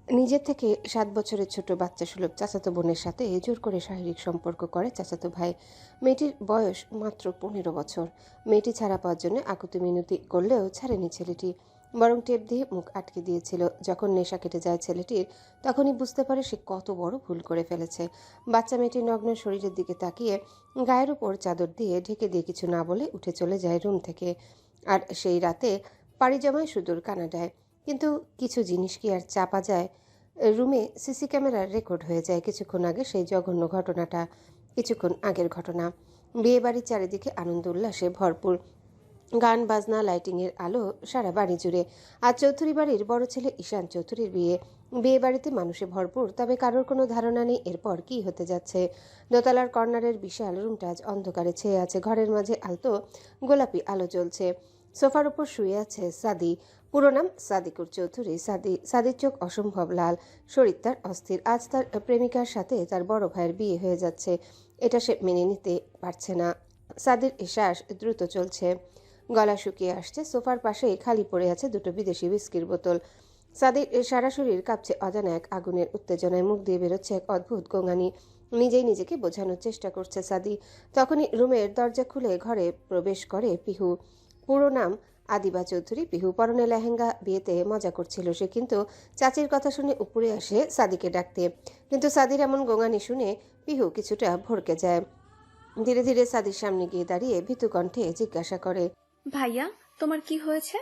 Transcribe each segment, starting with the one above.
নিজের থেকে ৭ বছরের ছোট বাচ্চা সুলভ চাচাতো বোনের সাথে জোর করে শারীরিক সম্পর্ক করে চাচাতো ভাই। মেয়েটির বয়স মাত্র ১৫ বছর। মেয়েটি ছাড়া পাওয়ার জন্য আকুতি মিনতি করলেও ছাড়েনি ছেলেটি, বরং টেপ দিয়ে মুখ আটকে দিয়েছিল। যখন নেশা কেটে যায় ছেলেটির, তখনই বুঝতে পারে সে কত বড় ভুল করে ফেলেছে। বাচ্চা মেয়েটির নগ্ন শরীরের দিকে তাকিয়ে গায়ের উপর চাদর দিয়ে ঢেকে দিয়ে কিছু না বলে উঠে চলে যায় রুম থেকে। আর সেই রাতে পাড়ি জমায় সুদূর কানাডায়। কিন্তু কিছু জিনিস কি আর চাপা যায়? রুমে সিসি ক্যামেরার রেকর্ড হয়ে যায় কিছুক্ষণ আগে সেই জঘন্য ঘটনাটা। কিছুক্ষণ আগের ঘটনা। বিয়ে বাড়ির চারিদিকে আনন্দ উল্লাসে ভরপুর। গান বাজনা, লাইটিংয়ের আলো সারা বাড়ি জুড়ে। আর চৌধুরী বাড়ির বড় ছেলে ঈশান চৌধুরীর বিয়ে। বিয়ে বাড়িতে মানুষে ভরপুর, তবে কারোর কোনো ধারণা নেই এরপর কি হতে যাচ্ছে। দোতলার কর্নারের বিশাল রুমটা আজ অন্ধকারে ছেয়ে আছে। ঘরের মাঝে আলতো গোলাপি আলো জ্বলছে। সোফার উপর শুয়ে আছে সাদি। পুরো নাম সাদিকুর চৌধুরী। সাদির চোখ অসম্ভব লাল, শরীর তার অস্থির। আজ তার প্রেমিকার সাথে তার বড় ভাইয়ের বিয়ে হয়ে যাচ্ছে, এটা সে মেনে নিতে পারছে না। সাদির শ্বাস দ্রুত চলছে, গলা শুকিয়ে আসছে। সোফার পাশেই খালি পড়ে আছে দুটো বিদেশি হুইস্কির বোতল। সাদির সারা শরীর কাঁপছে অজানা এক আগুনের উত্তেজনায়। মুখ দিয়ে বেরোচ্ছে এক অদ্ভুত গোঙানি। নিজেই নিজেকে বোঝানোর চেষ্টা করছে সাদি। তখনই রুমের দরজা খুলে ঘরে প্রবেশ করে পিহু। পুরো নাম আদিবা চৌধুরী। পিহু পরনে লেহেঙ্গা, বিয়েতে মজা করছিল সে, কিন্তু চাচির কথা শুনে উপরে আসে সাদিকে ডাকতে। কিন্তু সাদির এমন গোঙানি শুনে পিহু কিছুটা ভড়কে যায়। ধীরে ধীরে সাদির সামনে গিয়ে দাঁড়িয়ে ভীতু কণ্ঠে জিজ্ঞাসা করে, ভাইয়া, তোমার কি হয়েছে?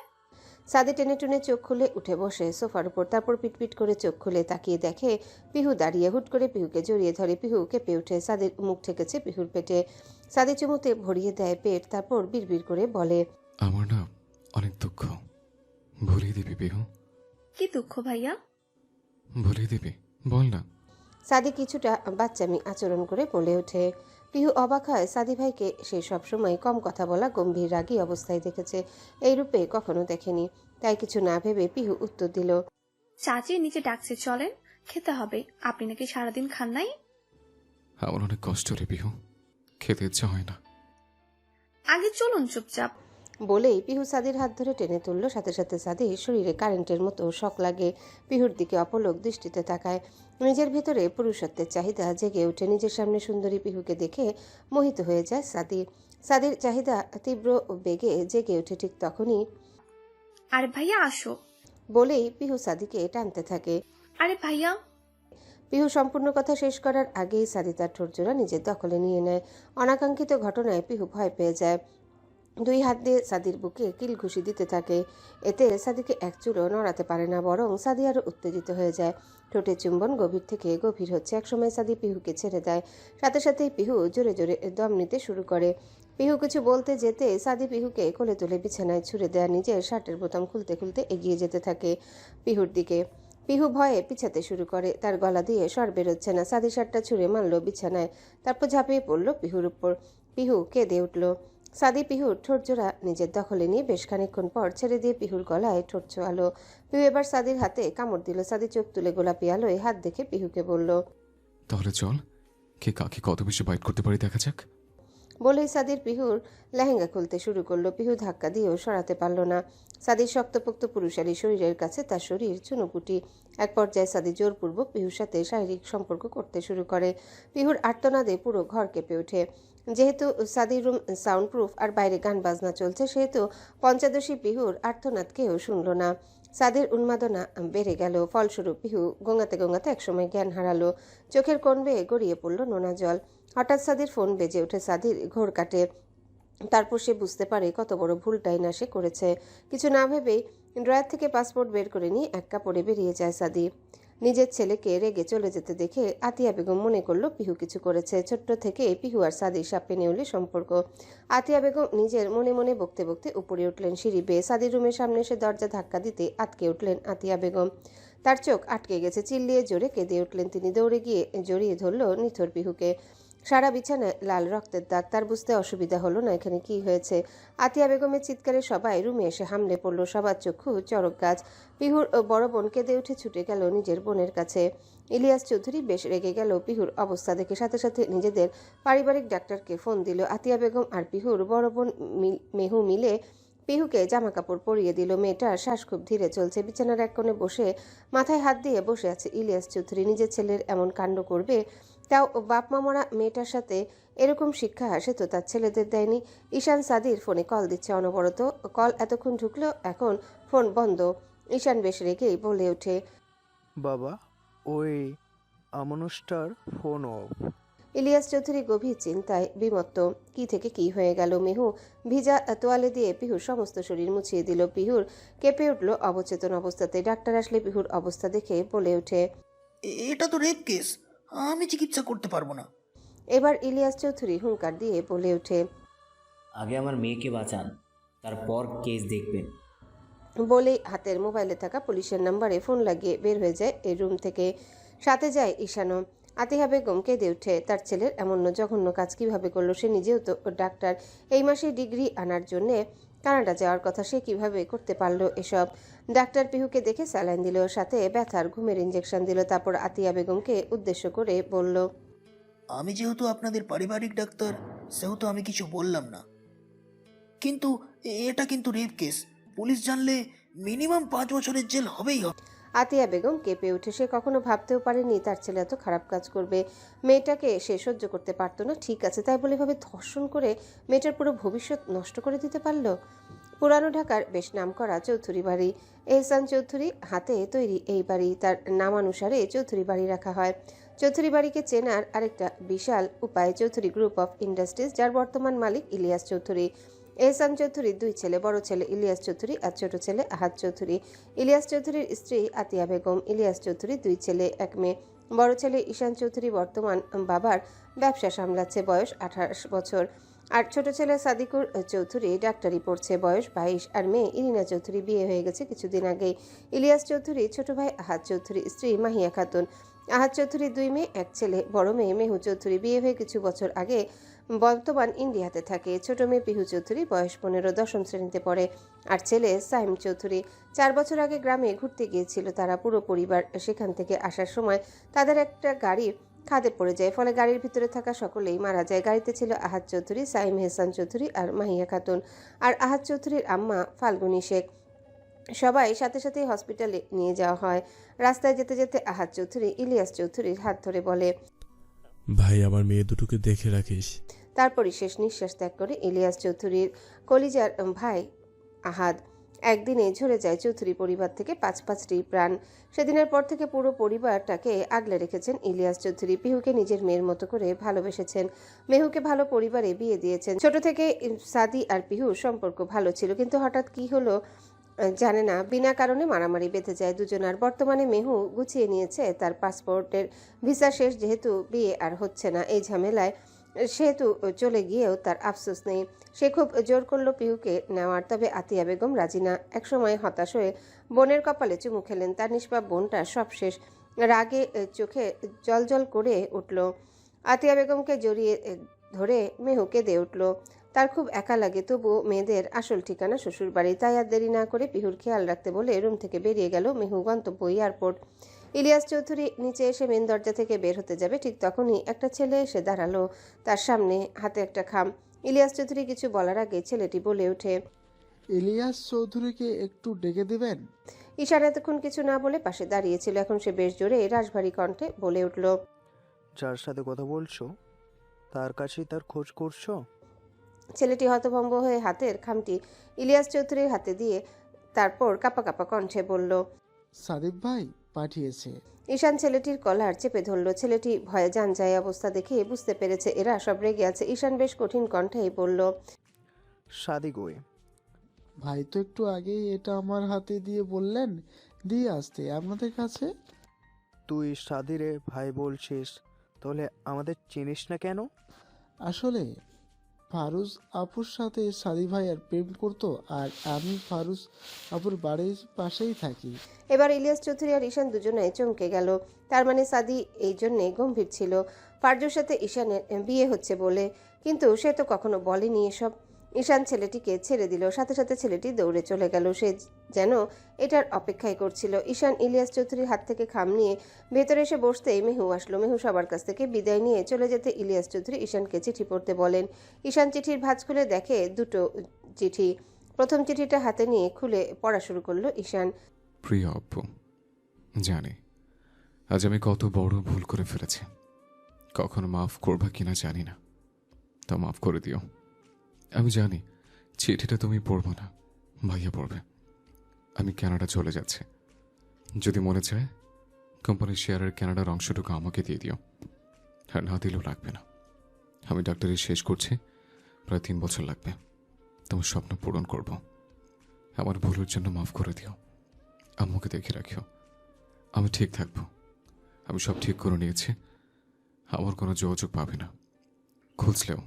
সাদি টেনে টুনে চোখ খুলে উঠে বসে সোফার উপর। তারপর পিটপিট করে চোখ খুলে তাকিয়ে দেখে পিহু দাঁড়িয়ে। হুট করে পিহুকে জড়িয়ে ধরে। পিহু কেঁপে ওঠে। সাদির মুখ ঠেকেছে পিহুর পেটে। সাদি চুমুতে ভরিয়ে দেয় পেট, তারপর বিড়বিড় করে বলে, আমার না অনেক দুঃখ। ভুলিয়ে দিবি পিহু? কি দুঃখ ভাইয়া? ভুলিয়ে দিবি, বল না। সাদি কিছুটা বাচ্চামি আচরণ করে বলে ওঠে। পিহু অবাক হয়। সাদি ভাইকে সে সবসময় কম কথা বলা, গম্ভীর রাগী অবস্থায় দেখেছে, এই রূপে কখনো দেখেনি। তাই কিছু না ভেবে পিহু উত্তর দিল, চাচি নিচে ডাকছে, চলেন, খেতে হবে। আপনি নাকি সারাদিন খান নাই? আমার অনেক কষ্ট রে পিহু, খেতে ইচ্ছা হয় না। আগে চলুন চুপচাপ। বলেই পিহু সাদির হাত ধরে টেনে তুলল। সাথে সাথে সাদির শরীরে কারেন্টের মতো শক লাগে। পিহুর দিকে অপলক দৃষ্টিতে তাকায়। নিজের ভেতরে পুরুষত্বের চাহিদা জেগে ওঠে। নিজের সামনে সুন্দরী পিহুকে দেখে মোহিত হয়ে যায় সাদি। সাদির চাহিদা তীব্র বেগে জেগে ওঠে। ঠিক তখনই আরে ভাইয়া আসো। বলেই পিহু সাদিকে টানতে থাকে। আরে ভাইয়া। পিহু সম্পূর্ণ কথা শেষ করার আগেই সাদি তার ঠোঁটজোড়া নিজের দখলে নিয়ে নেয়। অনাকাঙ্ক্ষিত ঘটনায় পিহু ভয় পেয়ে যায়। দুই হাত দিয়ে সাদির বুকে কিল ঘুষি দিতে থাকে। এতে সাদিকে এক চুলও নড়াতে পারে না, বরং সাদি আরও উত্তেজিত হয়ে যায়। ঠোঁটে চুম্বন গভীর থেকে গভীর হচ্ছে। একসময় সাদি পিহুকে ছেড়ে দেয়। সাথে সাথেই পিহু জোরে জোরে দম নিতে শুরু করে। পিহু কিছু বলতে যেতে সাদি পিহুকে কোলে তুলে বিছানায় ছুঁড়ে দেয়। নিজের শার্টের বোতাম খুলতে খুলতে এগিয়ে যেতে থাকে পিহুর দিকে। পিহু ভয়ে পিছাতে শুরু করে। তার গলা দিয়ে স্বর বেরোচ্ছে না। সাদি শার্টটা ছুঁড়ে মারল বিছানায়, তারপর ঝাঁপিয়ে পড়ল পিহুর উপর। পিহু কেঁদে উঠল। সাদি পিহুর ঠোঁটজোড়া নিজের দখলে নিয়ে বেশ খানিকক্ষণ পর ছেড়ে দিয়ে পিহুর গলায় ঠোঁট ছোঁয়ালো। পিহু এবার সাদির হাতে কামড় দিল। সাদি চোখ তুলে গোলাপি আলোয় হাত দেখে পিহুকে বলল, তাহলে চল, কে কাকে কত বেশি বাইট করতে পারি দেখা যাক। বলেই সাদির পিহুর লেহেঙ্গা খুলতে শুরু করলো। পিহু ধাক্কা দিয়েও সরাতে পারল না। সাদির শক্তপোক্ত পুরুষালী শরীরের কাছে তার শরীর চুনোপুটি। এক পর্যায়ে সাদি জোরপূর্বক পিহুর সাথে শারীরিক সম্পর্ক করতে শুরু করে। পিহুর আর্তনাদে পুরো ঘর কেঁপে ওঠে। যেহেতু সাদির রুম সাউন্ড প্রুফ আর বাইরে গান বাজনা চলছে, সেহেতু পঞ্চদশী পিহুর আর্তনাদ কেউ শুনল না। সাদির উন্মাদনা বেড়ে গেল। ফলস্বরূপ পিহু গোঙাতে গোঙাতে একসময় জ্ঞান হারালো। চোখের কোণ বেয়ে গড়িয়ে পড়ল নোনা জল। হঠাৎ সাদির ফোন বেজে ওঠে। সাদির ঘোর কাটে। তারপর সে বুঝতে পারে কত বড় ভুলটাই না সে করেছে। কিছু না ভেবেই ড্রয়ার থেকে পাসপোর্ট বের করে নিয়ে এক কাপড়ে বেরিয়ে যায় সাদি। নিজের ছেলেকে রেগে চলে যেতে দেখে আতিয়া বেগম মনে করলো পিহু কিছু করেছে। ছোট্ট থেকে পিহু আর সাদির সাপে নেউলে সম্পর্ক। আতিয়া বেগম নিজের মনে মনে বকতে বকতে উপরে উঠলেন সিঁড়ি বেয়ে। সাদির রুমের সামনে এসে দরজা ধাক্কা দিতে আটকে উঠলেন আতিয়া বেগম। তার চোখ আটকে গেছে। চিল্লিয়ে জোরে কেঁদে উঠলেন তিনি। দৌড়ে গিয়ে জড়িয়ে ধরল নিথর পিহুকে। সারা বিছানায় লাল রক্তের দাগ। তার বুঝতে অসুবিধা হলো না এখানে কি হয়েছে। আতিয়া বেগমের চিৎকারে সবাই রুমে এসে হামলে পড়ল। সবার চক্ষু চড়ক গাছ। পিহুর বড় বোন কেঁদে উঠে ছুটে গেল নিজের বোনের কাছে। ইলিয়াস চৌধুরী বেশ রেগে গেল পিহুর অবস্থা দেখে। সাথে সাথে নিজেদের পারিবারিক ডাক্তারকে ফোন দিল। আতিয়া বেগম আর পিহুর বড় বোন মেহু মিলে পিহুকে জামা কাপড় পরিয়ে দিল। মেয়েটার শ্বাস খুব ধীরে চলছে। বিছানার এক কোণে বসে মাথায় হাত দিয়ে বসে আছে ইলিয়াস চৌধুরী। নিজের ছেলের এমন কাণ্ড করবে, তাও বাপ মা মরা মেয়েটার সাথে এরকম শিক্ষা সে তো তার ছেলেদের দেয়নি। ঈশান সাদির ফোনে কল দিচ্ছে অনবরত। কল এতক্ষণ ঢুকলো, এখন ফোন বন্ধ। ঈশান বেশ রেগেই বলে ওঠে, বাবা, ওই আমানুষটার ফোন অফ। ইলিয়াস চৌধুরী গভীর চিন্তায় বিমত্ত। কি থেকে কি হয়ে গেল। মেহু ভিজা তোয়ালে দিয়ে পিহুর সমস্ত শরীর মুছিয়ে দিল। পিহুর কেঁপে উঠল অবচেতন অবস্থাতে। ডাক্তার আসলে পিহুর অবস্থা দেখে বলে ওঠে, এটা তো রেপ কেস, আমি চিকিৎসা করতে পারবো না। এবার ইলিয়াস চৌধুরী হুঙ্কার দিয়ে বলে ওঠে, আগে আমার মেয়েকে বাঁচান, তারপর কেস দেখবেন। বলেই হাতের মোবাইলে থাকা পুলিশের নাম্বারে ফোন লাগিয়ে বের হয়ে যায় এই রুম থেকে। সাথে যায় ঈশানও। আতিহা বেগম কেঁদে উঠে। তার ছেলের এমন জঘন্য কাজ কিভাবে করলো। সে নিজেও তো ডাক্তার। এই মাসে ডিগ্রি আনার জন্যে কানাডা যাওয়ার কথা, সে কিভাবে করতে পারলো এসব। ডাক্তার পিহুকে দেখে স্যালাইন দিল, সাথে ব্যথার ঘুমের ইঞ্জেকশন দিল। তারপর আতিয়া বেগমকে উদ্দেশ্য করে বলল, আমি যেহেতু আপনাদের পারিবারিক ডাক্তার, সেহেতু আমি কিছু বললাম না, কিন্তু এটা কিন্তু রেপ কেস। পুলিশ জানলে মিনিমাম 5 বছরের জেল হবেই হবে। আতিয়া বেগম কেঁপে উঠে। সে কখনো ভাবতেও পারেনি তার ছেলে এত খারাপ কাজ করবে। মেয়েটাকে সে সহ্য করতে পারতো না, ঠিক আছে, তাই বলে ভাবে ধর্ষণ করে মেয়েটার পুরো ভবিষ্যৎ নষ্ট করে দিতে পারলো। পুরানো ঢাকার বেশ নামকরা চৌধুরী বাড়ি। এহসান চৌধুরী হাতে তৈরি এই বাড়ি। তার নামানুসারে চৌধুরী বাড়ি রাখা হয়। চৌধুরী বাড়িকে চেনার আরেকটা বিশাল উপায় চৌধুরী গ্রুপ অফ ইন্ডাস্ট্রিজ, যার বর্তমান মালিক ইলিয়াস চৌধুরী। এহসান চৌধুরীর 2 ছেলে, বড় ছেলে ইলিয়াস চৌধুরী আর ছোট ছেলে আহাদ চৌধুরী। ইলিয়াস চৌধুরীর স্ত্রী আতিয়া বেগম। ইলিয়াস চৌধুরী 2 ছেলে 1 মেয়ে। বড় ছেলে ঈশান চৌধুরী বর্তমান বাবার ব্যবসা সামলাচ্ছে, বয়স 28 বছর। আর ছোট ছেলে সাদিকুর চৌধুরী ডাক্তারি পড়ছে, বয়স 22। আর মেয়ে ইরিনা চৌধুরী বিয়ে হয়ে গেছে কিছুদিন আগেই। ইলিয়াস চৌধুরী ছোট ভাই আহাদ চৌধুরী, স্ত্রী মাহিয়া খাতুন। আহাদ চৌধুরী 2 মেয়ে 1 ছেলে। বড় মেয়ে মেহু চৌধুরী বিয়ে হয়ে কিছু বছর আগে, বর্তমান ইন্ডিয়াতে থাকে। ছোট মেয়ে পিহু চৌধুরী, বয়স 15, 10ম শ্রেণীতে পড়ে। আর ছেলে সাইম চৌধুরী। 4 বছর আগে গ্রামে ঘুরতে গিয়েছিল তারা পুরো পরিবার। সেখান থেকে আসার সময় তাদের একটা গাড়ি খাদে পড়ে যায়, ফলে গাড়ির ভিতরে থাকা সকলেই মারা যায়। গাড়িতে ছিল আহাদ চৌধুরী, সাইম, হেসান চৌধুরী আর মাহিয়া খাতুন, আর আহাদ চৌধুরীর আম্মা ফাল্গুনী শেখ। সবাই সাথে সাথে হসপিটালে নিয়ে যাওয়া হয়। রাস্তায় যেতে যেতে আহাদ চৌধুরী ইলিয়াস চৌধুরীর হাত ধরে বলে, ভাই, আমার মেয়ে দুটোকে দেখে রাখিস। তারপরই শেষ নিঃশ্বাস ত্যাগ করে ইলিয়াস চৌধুরীর কলিজার ভাই আহাদ। একদিনে ঝরে যায় চৌধুরী পরিবার থেকে 5-5টি প্রাণ। সেদিনের পর থেকে পুরো পরিবারটাকে আগলে রেখেছেন ইলিয়াস চৌধুরী। পিহুকে নিজের মেয়ের মতো করে ভালোবেসেছেন। মেহুকে ভালো পরিবারে বিয়ে দিয়েছেন। ছোট থেকে সাদি আর পিহুর সম্পর্ক ভালো ছিল, কিন্তু হঠাৎ কি হলো জানে না, বিনা কারণে মারামারি বেঁধে যায় দুজনার। বর্তমানে মেহু গুছিয়ে নিয়েছে তার পাসপোর্টের ভিসা শেষ, যেহেতু বিয়ে আর হচ্ছে না এই ঝামেলায়, সেহেতু চলে গিয়েও তার আফসোস নেই। সে খুব জোর করলো পিহুকে নেওয়ার, তবে আতিয়া বেগম রাজি না। একসময় হতাশ হয়ে বোনের কপালে চুমু খেলেন। তার নিষ্পাপ বোনটা সব শেষ। রাগে চোখে জল করে উঠল। আতিয়া বেগমকে জড়িয়ে ধরে মেহু কেঁদে উঠল। তার খুব একা লাগে, তবু মেয়েদের আসল ঠিকানা শ্বশুর বাড়ি। তাই আর দেরি না করে পিহুর খেয়াল রাখতে বলে রুম থেকে বেরিয়ে গেল মেহু। গন্তব্য এয়ারপোর্ট। ইলিয়াস চৌধুরী নিচে এসে মেন দরজা থেকে বের হতে যাবে, ঠিক তখনই একটা ছেলে এসে দাঁড়ালো তার সামনে, হাতে একটা খাম। ইলিয়াস চৌধুরী কিছু বলার আগে ছেলেটি বলে ওঠে, ইলিয়াস চৌধুরীকে একটু ডেকে দিবেন। ঈশান এতক্ষণ কিছু না বলে পাশে দাঁড়িয়েছিল, এখন সে বেশ জোরে রাশভারী কণ্ঠে বলে উঠল, যার সাথে কথা বলছো তার কাছেই তার খোঁজ করছো? ছেলেটি হতভম্ব হয়ে হাতের খামটি ইলিয়াস চৌধুরীর হাতে দিয়ে তারপর কাপা কাপা কণ্ঠে বলল, সাদিক ভাই পাঠিয়েছে। ঈশান ছেলেটির কলার চেপে ধরল। ছেলেটি ভয়ে যান যায় অবস্থা দেখে বুঝতে পেরেছে এরা সব রেগে আছে। ঈশান বেশ কঠিন কণ্ঠেই বলল, সাদিক ওই। ভাই তো একটু আগেই এটা আমার হাতে দিয়ে বললেন দিয়ে আসতে আপনাদের কাছে। তুই সাদিরে ভাই বলছিস, তাহলে আমাদের চিনিস না কেন? আসলে ফারুজ আপুর সাথে সাদি ভাই আর প্রেম করতো, আর আমি ফারুজ আপুর বাড়ির পাশেই থাকি। এবার ইলিয়াস চৌধুরী আর ঈশান দুজনে চমকে গেল। তার মানে সাদি এই জন্যে গম্ভীর ছিল ফারজুর সাথে ঈশানের বিয়ে হচ্ছে বলে, কিন্তু সে তো কখনো বলেনি এসব। ঈশান ছেলেটিকে ছেড়ে দিল, সাথে সাথে ছেলেটি দৌড়ে চলে গেল। সে যেন এটার অপেক্ষাই করছিল। ঈশান ইলিয়াস চৌধুরীর হাত থেকে খাম নিয়ে ভেতরে এসে বসতেই মেহু আসলো। মেহু সবার কাছ থেকে বিদায় নিয়ে চলে যেতে ইলিয়াস চৌধুরী ঈশানকে চিঠি পড়তে বলেন। ঈশান চিঠির ভাঁজ খুলে দেখে 2টো চিঠি। প্রথম চিঠিটা হাতে নিয়ে খুলে পড়া শুরু করলো ঈশান। প্রিয় আব্বু, জানি আজ আমি কত বড় ভুল করে ফেলেছি। কখনো মাফ করবা কিনা জানি না, তা মাফ করে দিও। আমি জানি চিঠিটা তুমি পড়বে না, ভাইয়া পড়বে। আমি কানাডা চলে যাচ্ছি। যদি মনে চায় কোম্পানির শেয়ারের কানাডার অংশটুকু আমাকে দিয়ে দিও, আর না দিলেও লাগবে না। আমি ডাক্তারি শেষ করছি, প্রায় 3 বছর লাগবে। তোমার স্বপ্ন পূরণ করব। আমার ভুলের জন্য মাফ করে দিও। আম্মুকে দেখে রাখিও। আমি ঠিক থাকবো। আমি সব ঠিক করে নিয়েছি। আমার কোনো যোগাযোগ পাবে না, খুঁজলেও।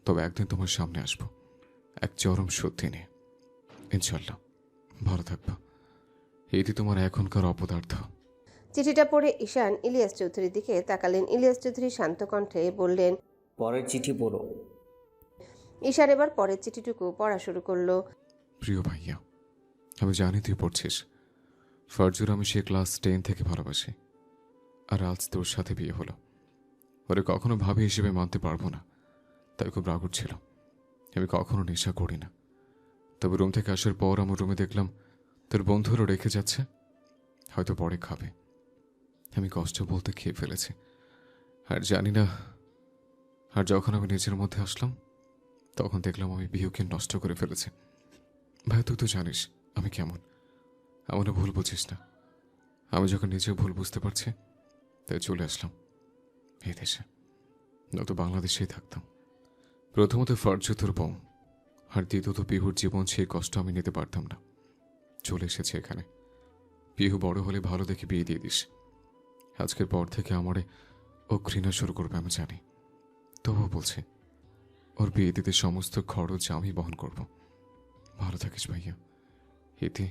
তবে একদিন তোমার সামনে আসবো, এক চরম সত্যি নিয়ে। ইনশাল্লাহ ভালো থাকবা। এটি তোমার এখনকার অপদার্থ। চিঠিটা পড়ে ঈশান ইলিয়াস চৌধুরীর দিকে তাকালেন। ইলিয়াস চৌধুরী শান্ত কণ্ঠে বললেন। পরের চিঠি পড়ো। ঈশান এবার পরের চিঠিটুকু পড়া শুরু করলো। প্রিয় ভাইয়া, আমি জানি তুই পড়ছিস। ফারজুর আমি সে ক্লাস 10 থেকে ভালোবাসি, আর আজ তোর সাথে বিয়ে হলো। ওরে কখনো ভাবি হিসেবে মানতে পারবো না, তাই খুব রাগ ছিল। আমি কখনো নেশা করি না, তবে রুম থেকে আসার পর আমার রুমে দেখলাম তোর বন্ধুরও রেখে যাচ্ছে, হয়তো পরে খাবে। আমি কষ্ট বলতে খেয়ে ফেলেছি, আর জানি না। আর যখন আমি নিজের মধ্যে আসলাম, তখন দেখলাম আমি বিহুকে নষ্ট করে ফেলেছি। ভাই তুই তো জানিস আমি কেমন, আমার ভুল বুঝিস না। আমি যখন নিজেও ভুল বুঝতে পারছি, তাই চলে আসলাম এই দেশে, নয়তো বাংলাদেশেই থাকতাম। প্রথমত ফারজু তোর বউ, আর দ্বিতীয়ত পিহুর জীবন, সেই কষ্ট আমি নিতে পারতাম না। চলে এসেছে এখানে। পিহু বড় হলে ভালো দেখে বিয়ে দিয়ে দিস। আজকের পর থেকে আমারে ও ঘৃণা শুরু করবে আমি জানি, তবুও বলছি ওর বিয়ে দিতে সমস্ত খরচ আমি বহন করব। ভালো থাকিস ভাইয়া। ইতি,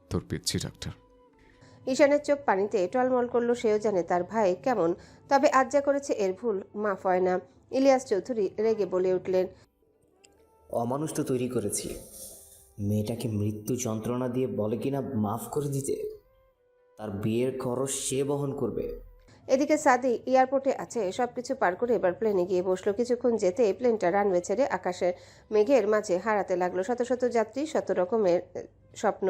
তোর পিচ্ছি ডাক্তার। ঈশানের চোখ পানিতে টলমল করলো। সেও জানে তার ভাই কেমন, তবে আজ যা করেছে এর ভুল মাফ হয় না। ইলিয়াস চৌধুরী রেগে বলে উঠলেন। অমানুষ তো তৈরি করেছি। মেয়েটাকে মৃত্যু যন্ত্রণা দিয়ে বলে কিনা মাফ করে দিতে। তার বিয়ের খরচ সে বহন করবে। এদিকে সাদি এয়ারপোর্টে আছে। সবকিছু পার করে এবার প্লেনে গিয়ে বসলো। কিছুক্ষণ যেতে প্লেনটা রানওয়ে ছেড়ে আকাশের মেঘের মাঝে হারাতে লাগলো। শত শত যাত্রী, শত রকমের স্বপ্ন।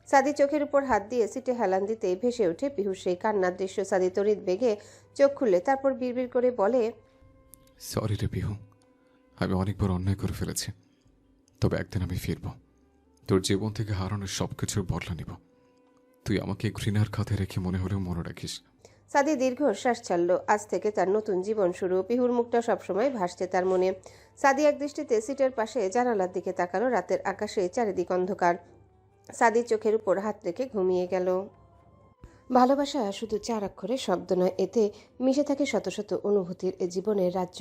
সাদি চোখের উপর হাত দিয়ে সিটে হেলান দিতে ভেসে ওঠে পিহুর সেই কান্নার দৃশ্য। সাদি তড়িৎ বেগে চোখ খুললে, তারপর বিড়বিড় করে বলে। সরি রে পিহু, আমি অনেকবার অন্যায় করে ফেলেছি, তবে একদিন আমি ফিরব। তোর জীবন থেকে হারানোর সব কিছুর বদলা নিব। তুই আমাকে ঘৃণার খাতে রেখে মনে হলেও মনে রাখিস। সাদি দীর্ঘশ্বাস ছাড়ল। আজ থেকে তার নতুন জীবন শুরু। পিহুর মুখটা সবসময় ভাসছে তার মনে। সাদি এক দৃষ্টিতে সিটের পাশে জানালার দিকে তাকালো। রাতের আকাশে চারিদিক অন্ধকার। সাদির চোখের উপর হাত রেখে ঘুমিয়ে গেল। ভালোবাসা শুধু 4 অক্ষরের শব্দ নয়, এতে মিশে থাকে শত শত অনুভূতির জীবনের রাজ্য।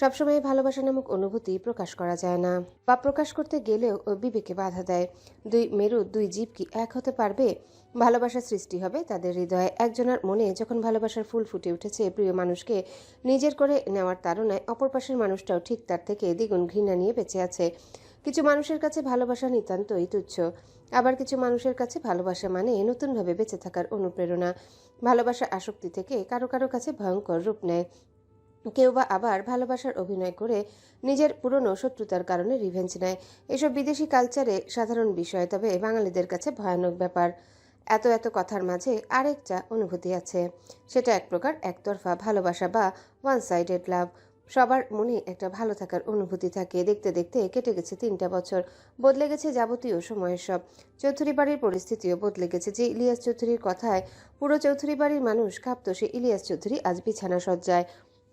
সবসময় ভালোবাসা নামক অনুভূতি প্রকাশ করা যায় না, বা প্রকাশ করতে গেলেও বিবেকে বাধা দেয়। দুই মেরু, দুই জীব কি এক হতে পারবে? ভালোবাসা সৃষ্টি হবে তাদের হৃদয়ে। একজনের মনে যখন ভালোবাসার ফুল ফুটে উঠেছে, প্রিয় মানুষকে নিজের করে নেওয়ার তাড়নায় অপর পাশের মানুষটাও ঠিক তার থেকে দ্বিগুণ ঘৃণা নিয়ে বেঁচে আছে। কিছু মানুষের কাছে ভালোবাসা নিতান্তই তুচ্ছ, আবার কিছু মানুষের কাছে ভালোবাসা মানে নতুনভাবে বেঁচে থাকার অনুপ্রেরণা। ভালোবাসা আসক্তি থেকে কারো কারো কাছে ভয়ঙ্কর রূপ নেয়। কেউ বা আবার ভালোবাসার অভিনয় করে নিজের পুরনো শত্রুতার কারণে রিভেঞ্জ নেয়। এসব বিদেশি কালচারে সাধারণ বিষয়, তবে বাঙালিদের কাছে ভয়ানক ব্যাপার। এত এত কথার মাঝে আরেকটা অনুভূতি আছে, সেটা এক প্রকার একতরফা ভালোবাসা বা ওয়ান সাইডেড লাভ। সবার মনে একটা ভালো থাকার অনুভূতি থাকে। দেখতে দেখতে কেটে গেছে 3টা বছর। বদলে গেছে যাবতীয় সময়ের সব। চৌধুরী বাড়ির পরিস্থিতিও বদলে গেছে। যে ইলিয়াস চৌধুরীর কথায় পুরো চৌধুরী বাড়ির মানুষ কাঁপত, সে ইলিয়াস চৌধুরী আজ বিছানা সজ্জায়।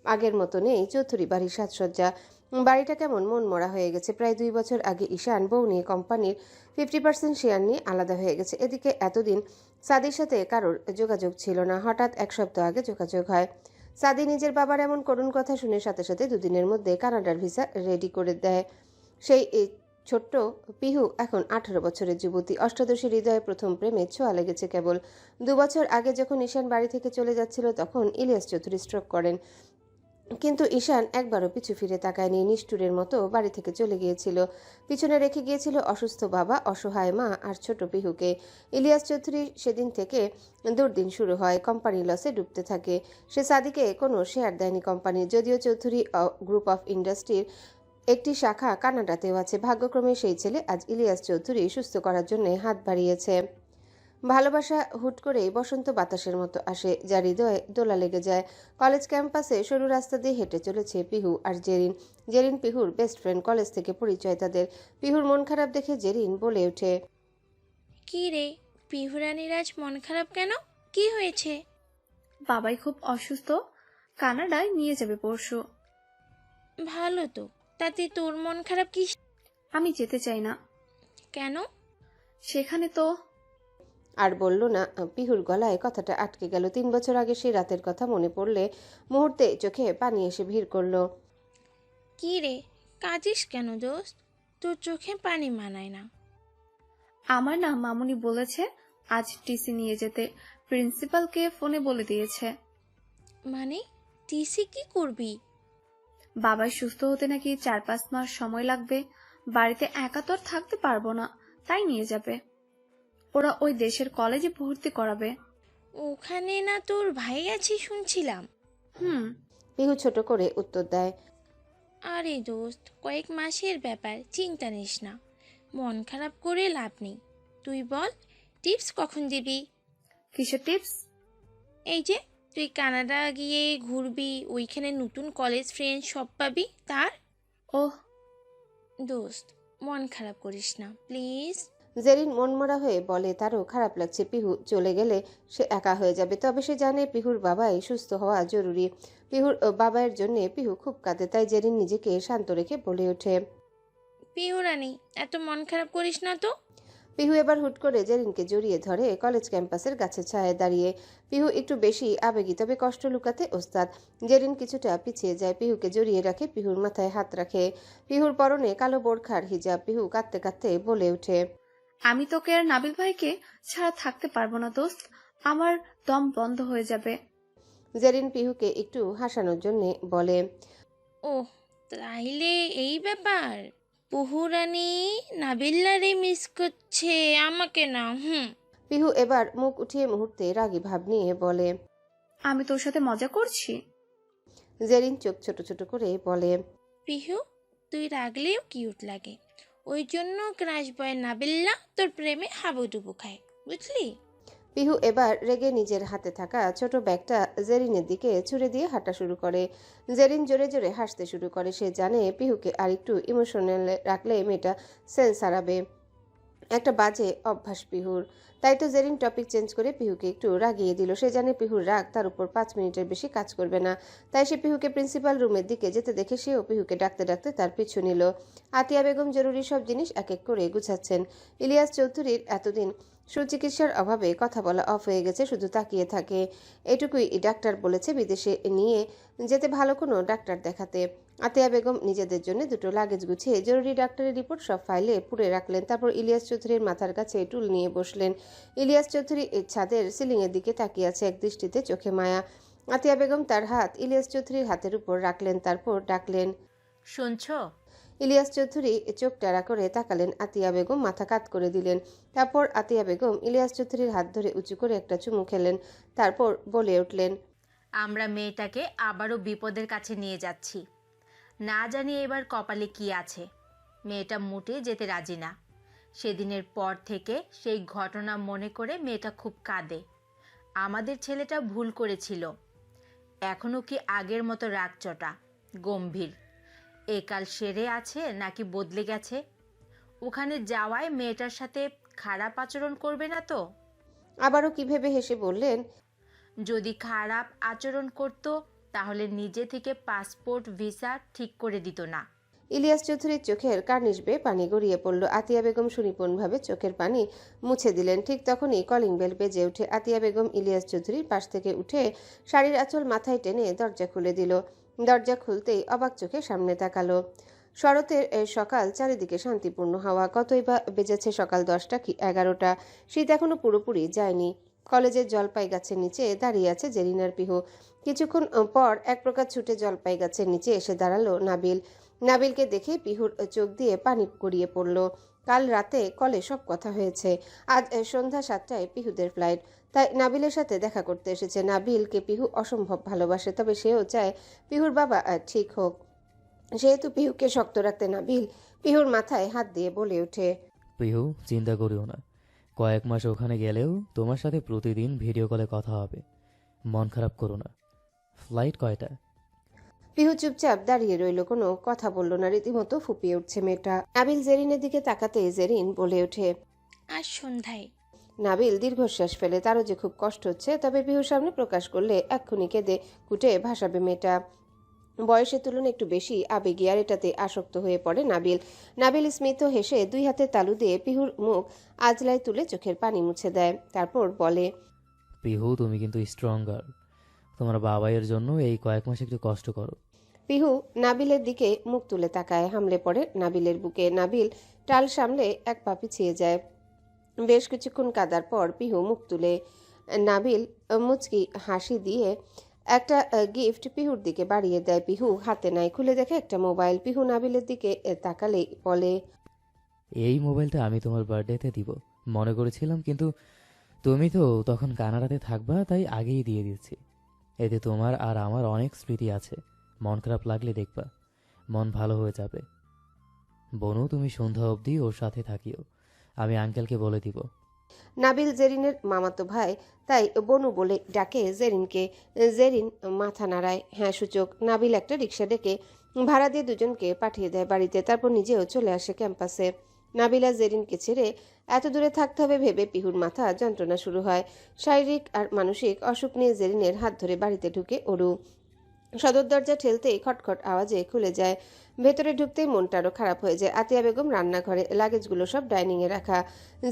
আগের মতো নেই চৌধুরী বাড়ির সাজসজ্জা। বাড়িটা কেমন মন মরা হয়ে গেছে। প্রায় 2 বছর আগে ঈশান বউ নিয়ে কোম্পানির 50% শেয়ার নিয়ে আলাদা হয়ে গেছে। এদিকে এতদিন সাদির সাথে কারোর যোগাযোগ ছিল না। হঠাৎ 1 সপ্তাহ আগে যোগাযোগ হয়। সাদি নিজের বাবার এমন করুণ কথা শুনে সাথে সাথে 2 দিনের মধ্যে কানাডার ভিসা রেডি করে দেয়। সেই ছোট্ট পিহু এখন 18 বছরের যুবতী। অষ্টাদশী হৃদয়ে প্রথম প্রেমে ছোঁয়া লেগেছে কেবল। 2 বছর আগে যখন ঈশান বাড়ি থেকে চলে যাচ্ছিল, তখন ইলিয়াস চৌধুরী স্ট্রোক করেন। কিন্তু ঈশান একবারও পিছু ফিরে তাকায়নি। নিষ্ঠুরের মতো বাড়ি থেকে চলে গিয়েছিল। পিছনে রেখে গিয়েছিল অসুস্থ বাবা, অসহায় মা আর ছোট পিহুকে। ইলিয়াস চৌধুরী সেদিন থেকে দুর্দিন শুরু হয়। কোম্পানি লসে ডুবতে থাকে। সে সাদিকে কোনো শেয়ার দেয়নি কোম্পানির। যদিও চৌধুরী গ্রুপ অফ ইন্ডাস্ট্রির একটি শাখা কানাডাতেও আছে। ভাগ্যক্রমে সেই ছেলে আজ ইলিয়াস চৌধুরী সুস্থ করার জন্য হাত বাড়িয়েছে। ভালোবাসা হুট করেই বসন্ত বাতাসের মতো আসে, যা হৃদয়ে দোলা লেগে যায়। কলেজ ক্যাম্পাসে সরু রাস্তা দিয়ে হেঁটে চলেছে পিহু আর জেরিন। জেরিন পিহুর বেস্ট ফ্রেন্ড, কলেজ থেকে পরিচয় তাদের। পিহুর মন খারাপ দেখে জেরিন বলে ওঠে, কি রে, পিহুরানির আজ মন খারাপ কেন? কি হয়েছে? বাবাই খুব অসুস্থ, কানাডায় নিয়ে যাবে পরশু। ভালো তো, তাতে তোর মন খারাপ কি? আমি যেতে চাই না। কেন? সেখানে তো আর বলল না। পিহুর গলায় কথাটা আটকে গেল। 3 বছর আগে সেই রাতের কথা মনে পড়লে মুহূর্তে চোখে পানি এসে ভিড় করলো। কি রে, কাঁদিস কেন দোস্ত? তোর চোখে পানি মানায় না। আমার না মামুনি বলেছে আজ টিসি নিয়ে যেতে, প্রিন্সিপালকে ফোনে বলে দিয়েছে। মানে টিসি কি করবি? বাবার সুস্থ হতে নাকি 4-5 মাস সময় লাগবে। বাড়িতে একা তো আর থাকতে পারবো না, তাই নিয়ে যাবে। ওরা ওই দেশের কলেজে ভর্তি করাবে। ওখানে না তোর ভাই আছে শুনছিলাম। হুম। পিহু ছোট করে উত্তর দেয়, আরে দোস্ত, কয়েক মাসের ব্যাপার, চিন্তা নিস না। মন খারাপ করে লাভ নেই। তুই বল, টিপস কখন দিবি? কিসের টিপস? এই যে তুই কানাডা গিয়ে ঘুরবি, ওইখানে নতুন কলেজ ফ্রেন্ড সব পাবি তার। ওহ, দোস্ত মন খারাপ করিস না প্লিজ। জেরিন মনমরা হয়ে বলে তারও খারাপ লাগছে। পিহু চলে গেলে সে একা হয়ে যাবে। তবে সে জানে পিহুর বাবাই সুস্থ হওয়া জরুরি। পিহুর বাবার জন্য পিহু খুব কাঁদে। তাই জেরিন নিজেকে শান্ত রেখে বলে ওঠে, পিহুরানি, এত মন খারাপ করিস না তো। পিহু এবার হুট করে জেরিনকে জড়িয়ে ধরে কলেজ ক্যাম্পাসের গাছের ছায়ায় দাঁড়িয়ে। পিহু একটু বেশি আবেগী, তবে কষ্ট লুকাতে ওস্তাদ। জেরিন কিছুটা পিছিয়ে যায়, পিহুকে জড়িয়ে রাখে, পিহুর মাথায় হাত রাখে। পিহুর পরনে কালো বোরখার হিজাব। পিহু কাঁদতে কাঁদতে বলে ওঠে, আমি তোকে আর নাবিল ভাইকে ছাড়া থাকতে পারবো না দোস্ত, আমার দম বন্ধ হয়ে যাবে। জেরিন পিহুকে একটু হাসানোর জন্য বলে, ওহ, তাইলে এই ব্যাপার। পুহুরানি নাবিল্লারে মিস করছে, আমাকে না। পিহু এবার মুখ উঠিয়ে মুহূর্তে রাগী ভাব নিয়ে বলে, আমি তোর সাথে মজা করছি। জেরিন চোখ ছোট ছোট করে বলে, পিহু, তুই রাগলেও কিউট লাগে। ওই জন্য ক্রাশ বয় নাবিল্লা তোর প্রেমে হাবুডুবু খায়, বুঝলি? পিহু এবার রেগে নিজের হাতে থাকা ছোট ব্যাগটা জেরিনের দিকে ছুড়ে দিয়ে হাঁটা শুরু করে। জেরিন জোরে জোরে হাসতে শুরু করে। সে জানে পিহুকে আর একটু ইমোশনাল রাখলে মেয়েটা সেন্স হারাবে। একটা বাজে অভ্যাস পিহুর। তাই তো জেরিন টপিক চেঞ্জ করে পিহুকে একটু রাগিয়ে দিল। সে জানে পিহুর রাগ তার উপর 5 মিনিটের বেশি কাজ করবে না। তাই সে পিহুকে প্রিন্সিপাল রুমের দিকে যেতে দেখে সেও পিহুকে ডাকতে ডাকতে তার পিছু নিল। আতিয়া বেগম জরুরি সব জিনিস এক এক করে গুছাচ্ছেন। ইলিয়াস চৌধুরীর এতদিন সুচিকিৎসার অভাবে কথা বলা অফ হয়ে গেছে, শুধু তাকিয়ে থাকে। এটুকুই ডাক্তার বলেছে বিদেশে নিয়ে যেতে ভালো কোনো ডাক্তার দেখাতে। আতিয়া বেগম নিজেদের জন্য দুটো লাগেজ গুছিয়ে জরুরি ডাক্তারের রিপোর্ট সব ফাইলে পুরে রাখলেন। তারপর ইলিয়াস চৌধুরীর মাথার কাছে টুল নিয়ে বসলেন। ইলিয়াস চৌধুরী ছাদের সিলিংয়ের দিকে তাকিয়ে আছে, এক দৃষ্টিতে চোখে মায়া। আতিয়া বেগম তার হাত ইলিয়াস চৌধুরীর হাতের উপর রাখলেন, তারপর ডাকলেন, শুনছো? ইলিয়াস চৌধুরী চোখ টেরা করে তাকালেন। আতিয়া বেগম মাথা কাত করে দিলেন। তারপর আতিয়া বেগম ইলিয়াস চৌধুরীর হাত ধরে উঁচু করে একটা চুমু খেলেন। তারপর বলে উঠলেন, আমরা মেয়েটাকে আবারও বিপদের কাছে নিয়ে যাচ্ছি। না জানি এবার কপালে কি আছে। মেয়েটা মোটেই যেতে রাজি না। সেদিনের পর থেকে সেই ঘটনা মনে করে মেয়েটা খুব কাঁদে। আমাদের ছেলেটা ভুল করেছিল। এখনও কি আগের মতো রাগচটা, গম্ভীর? একাল সেরে আছে নাকি বদলে গেছে? ওখানে যাওয়ায় মেয়েটার সাথে খারাপ আচরণ করবে না তো? আবারও কি ভেবে হেসে বললেন, যদি খারাপ আচরণ করত তাহলে নিজে থেকে পাসপোর্ট ভিসা ঠিক করে দিত না। ইলিয়াস চৌধুরীর চোখের কার্নিশ বেয়ে পানি গড়িয়ে পড়ল। আতিয়া বেগম সুনিপুণভাবে চোখের পানি মুছে দিলেন। ঠিক তখনই কলিং বেল বেজে ওঠে। আতিয়া বেগম ইলিয়াস চৌধুরীর পাশ থেকে উঠে শাড়ির আঁচল মাথায় টেনে দরজা খুলে দিল। দরজা খুলতেই অবাক চোখে সামনে তাকালো। শরতের সকাল, চারিদিকে শান্তিপূর্ণ হাওয়া। কতই বা বেজেছে সকাল 10টা কি 11টা। শীত এখনো পুরোপুরি যায়নি। কলেজের জলপাই গাছের নিচে দাঁড়িয়ে আছে জেরিনার পিহু। কিছুক্ষণ পর এক প্রকার ছুটে জলপাই গাছের নিচে এসে দাঁড়ালো নাবিল। নাবিলকে দেখে পিহুর চোখ দিয়ে পানি গড়িয়ে পড়ল। কাল রাতে কলে সব কথা হয়েছে। আজ সন্ধ্যা 7টায় পিহুদের ফ্লাইট। তাই নাবিলের সাথে দেখা করতে এসেছে। নাবিলকে পিহু অসম্ভব ভালোবাসে, তবে সেও চায় পিহুর বাবা ঠিক হোক। সেহেতু পিহুকে শক্ত রাখতে নাবিল পিহুর মাথায় হাত দিয়ে বলে ওঠে, পিহু, চিন্তা করিও না। কয়েক মাস ওখানে গেলেও তোমার সাথে প্রতিদিন ভিডিও কলে কথা হবে। মন খারাপ করো না। ফ্লাইট কয়টা? পিহু চুপচাপ দাঁড়িয়ে রইল, কোনো কথা বলল না। রীতিমতো ফুপিয়ে উঠছে মেয়েটা। নাবিল জেরিনের দিকে তাকাতে জেরিন বলে ওঠে, আজ সন্ধ্যায়। নাবিল দীর্ঘশ্বাস ফেলে। তারও যে খুব কষ্ট হচ্ছে, তবে পিহুর সামনে প্রকাশ করলে এক্ষুনি কেঁদে কুটে ভাসাবে মেয়েটা। বয়সের তুলনায় একটু বেশি আবেগী, আর এটাতে আসক্ত হয়ে পড়ে নাবিল। নাবিল স্মিত হেসে 2 হাতে তালু দিয়ে পিহুর মুখ আজলায় তুলে চোখের পানি মুছে দেয়। তারপর বলে, পিহু, তুমি কিন্তু স্ট্রং গার্ল। তোমার বাবাইয়ের জন্য এই কয়েক মাস একটু কষ্ট করো। পিহু নাবিলের দিকে মুখ তুলে তাকায়। হামলে পড়ে নাবিলের বুকে। নাবিল টাল সামলে এক পা পিছিয়ে যায়। বেশ কিছুক্ষণ কাদার পর পিহু মুখ তুলে। নাবিল মুচকি হাসি দিয়ে একটা গিফট পিহুর দিকে বাড়িয়ে দেয়। পিহু হাতে নেয়, খুলে দেখে একটা মোবাইল। পিহু নাবিলের দিকে তাকালে বলে, এই মোবাইলটা আমি তোমার বার্থডেতে দিব মনে করেছিলাম, কিন্তু তুমি তো তখন কানাডাতে থাকবা, তাই আগেই দিয়ে দিচ্ছি। এতে তোমার আর আমার অনেক স্মৃতি আছে। মন খারাপ লাগলে দেখবা মন ভালো হয়ে যাবে। বনু, তুমি সন্ধ্যা অবধি ওর সাথে থাকিও। আমি আঙ্কেলকে বলে দিব। নাবিল জেরিনের মামাতো ভাই, তাই বনু বলে ডাকে জেরিনকে। জেরিন মাথা নাড়ায় হ্যাঁ সূচক। নাবিল একটা রিক্সা ডেকে ভাড়া দিয়ে দুজনকে পাঠিয়ে দেয় বাড়িতে। তারপর নিজেও চলে আসে ক্যাম্পাসে। নাবিলা জেরিনকে ছেড়ে এত দূরে থাকতে হবে ভেবে পিহুর মাথা যন্ত্রণা শুরু হয়। শারীরিক আর মানসিক অসুখ নিয়ে জেরিনের হাত ধরে বাড়িতে ঢুকে অরু। সদর দরজা ঠেলতেই খটখট আওয়াজে খুলে যায়। ভেতরে ঢুকতেই মনটা আরো খারাপ হয়ে যায়। আতিয়া বেগম রান্নাঘরে, লাগেজগুলো সব ডাইনিংয়ে রাখা।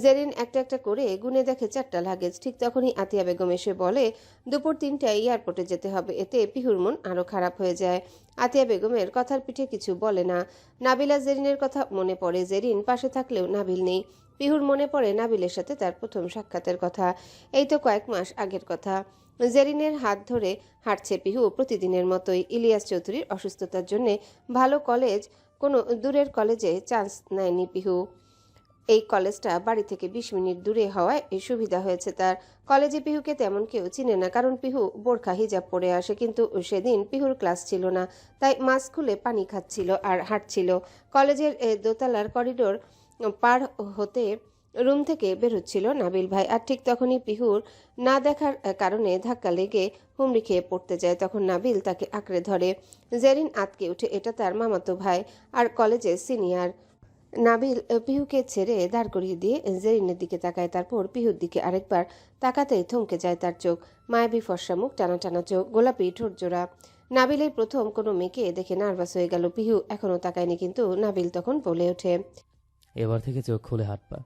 জেরিন একটা একটা করে গুনে দেখে 4টা লাগেজ। ঠিক তখনই আতিয়া বেগম এসে বলে, দুপুর 3টায় এয়ারপোর্টে যেতে হবে। এতে পিহুর মন আরো খারাপ হয়ে যায়। আতিয়া বেগমের কথার পিঠে কিছু বলে না। নাবিলা জেরিনের কথা মনে পড়ে। জেরিন পাশে থাকলেও নাবিল নেই। পিহুর মনে পড়ে নাবিলের সাথে তার প্রথম সাক্ষাতের কথা। এই তো কয়েক মাস আগের কথা। জেরিনের হাত ধরে হাঁটছে পিহু প্রতিদিনের মতোই। ইলিয়াস চৌধুরীর অসুস্থতার জন্য ভালো কলেজ, কোনো দূরের কলেজে চান্স নেয়নি পিহু। এই কলেজটা বাড়ি থেকে 20 মিনিট দূরে হওয়ায় এই সুবিধা হয়েছে তার। কলেজে পিহুকে তেমন কেউ চিনে না, কারণ পিহু বোরখা হিজাব পরে আসে। কিন্তু সেদিন পিহুর ক্লাস ছিল না, তাই মাস্ক খুলে পানি খাচ্ছিল আর হাঁটছিল। কলেজের দোতলার করিডোর পার হতে রুম থেকে বেরোচ্ছিল নাবিল ভাই। আর ঠিক তখনই পিহুর না দেখার কারণে ধাক্কা লেগে হুমড়ি খেয়ে পড়তে যায়। তখন নাবিল তাকে আঁকড়ে ধরে। জেরিন আতকে উঠে। এটা তার মামাতো ভাই আর কলেজের সিনিয়র। নাবিল পিহুকে ছেড়ে দাঁড় করিয়ে দিয়ে জেরিনের দিকে তাকায়। তারপর পিহুর দিকে আরেকবার তাকাতেই থমকে যায় তার চোখ। মায়াবী ফর্সা মুখ, টানা টানা চোখ, গোলাপি ঠোঁট জোড়া। নাবিল এই প্রথম কোনো মেয়েকে দেখে নার্ভাস হয়ে গেল। পিহু এখনো তাকায়নি, কিন্তু নাবিল তখন বলে ওঠে, এবার থেকে চোখ খুলে হাঁটবা।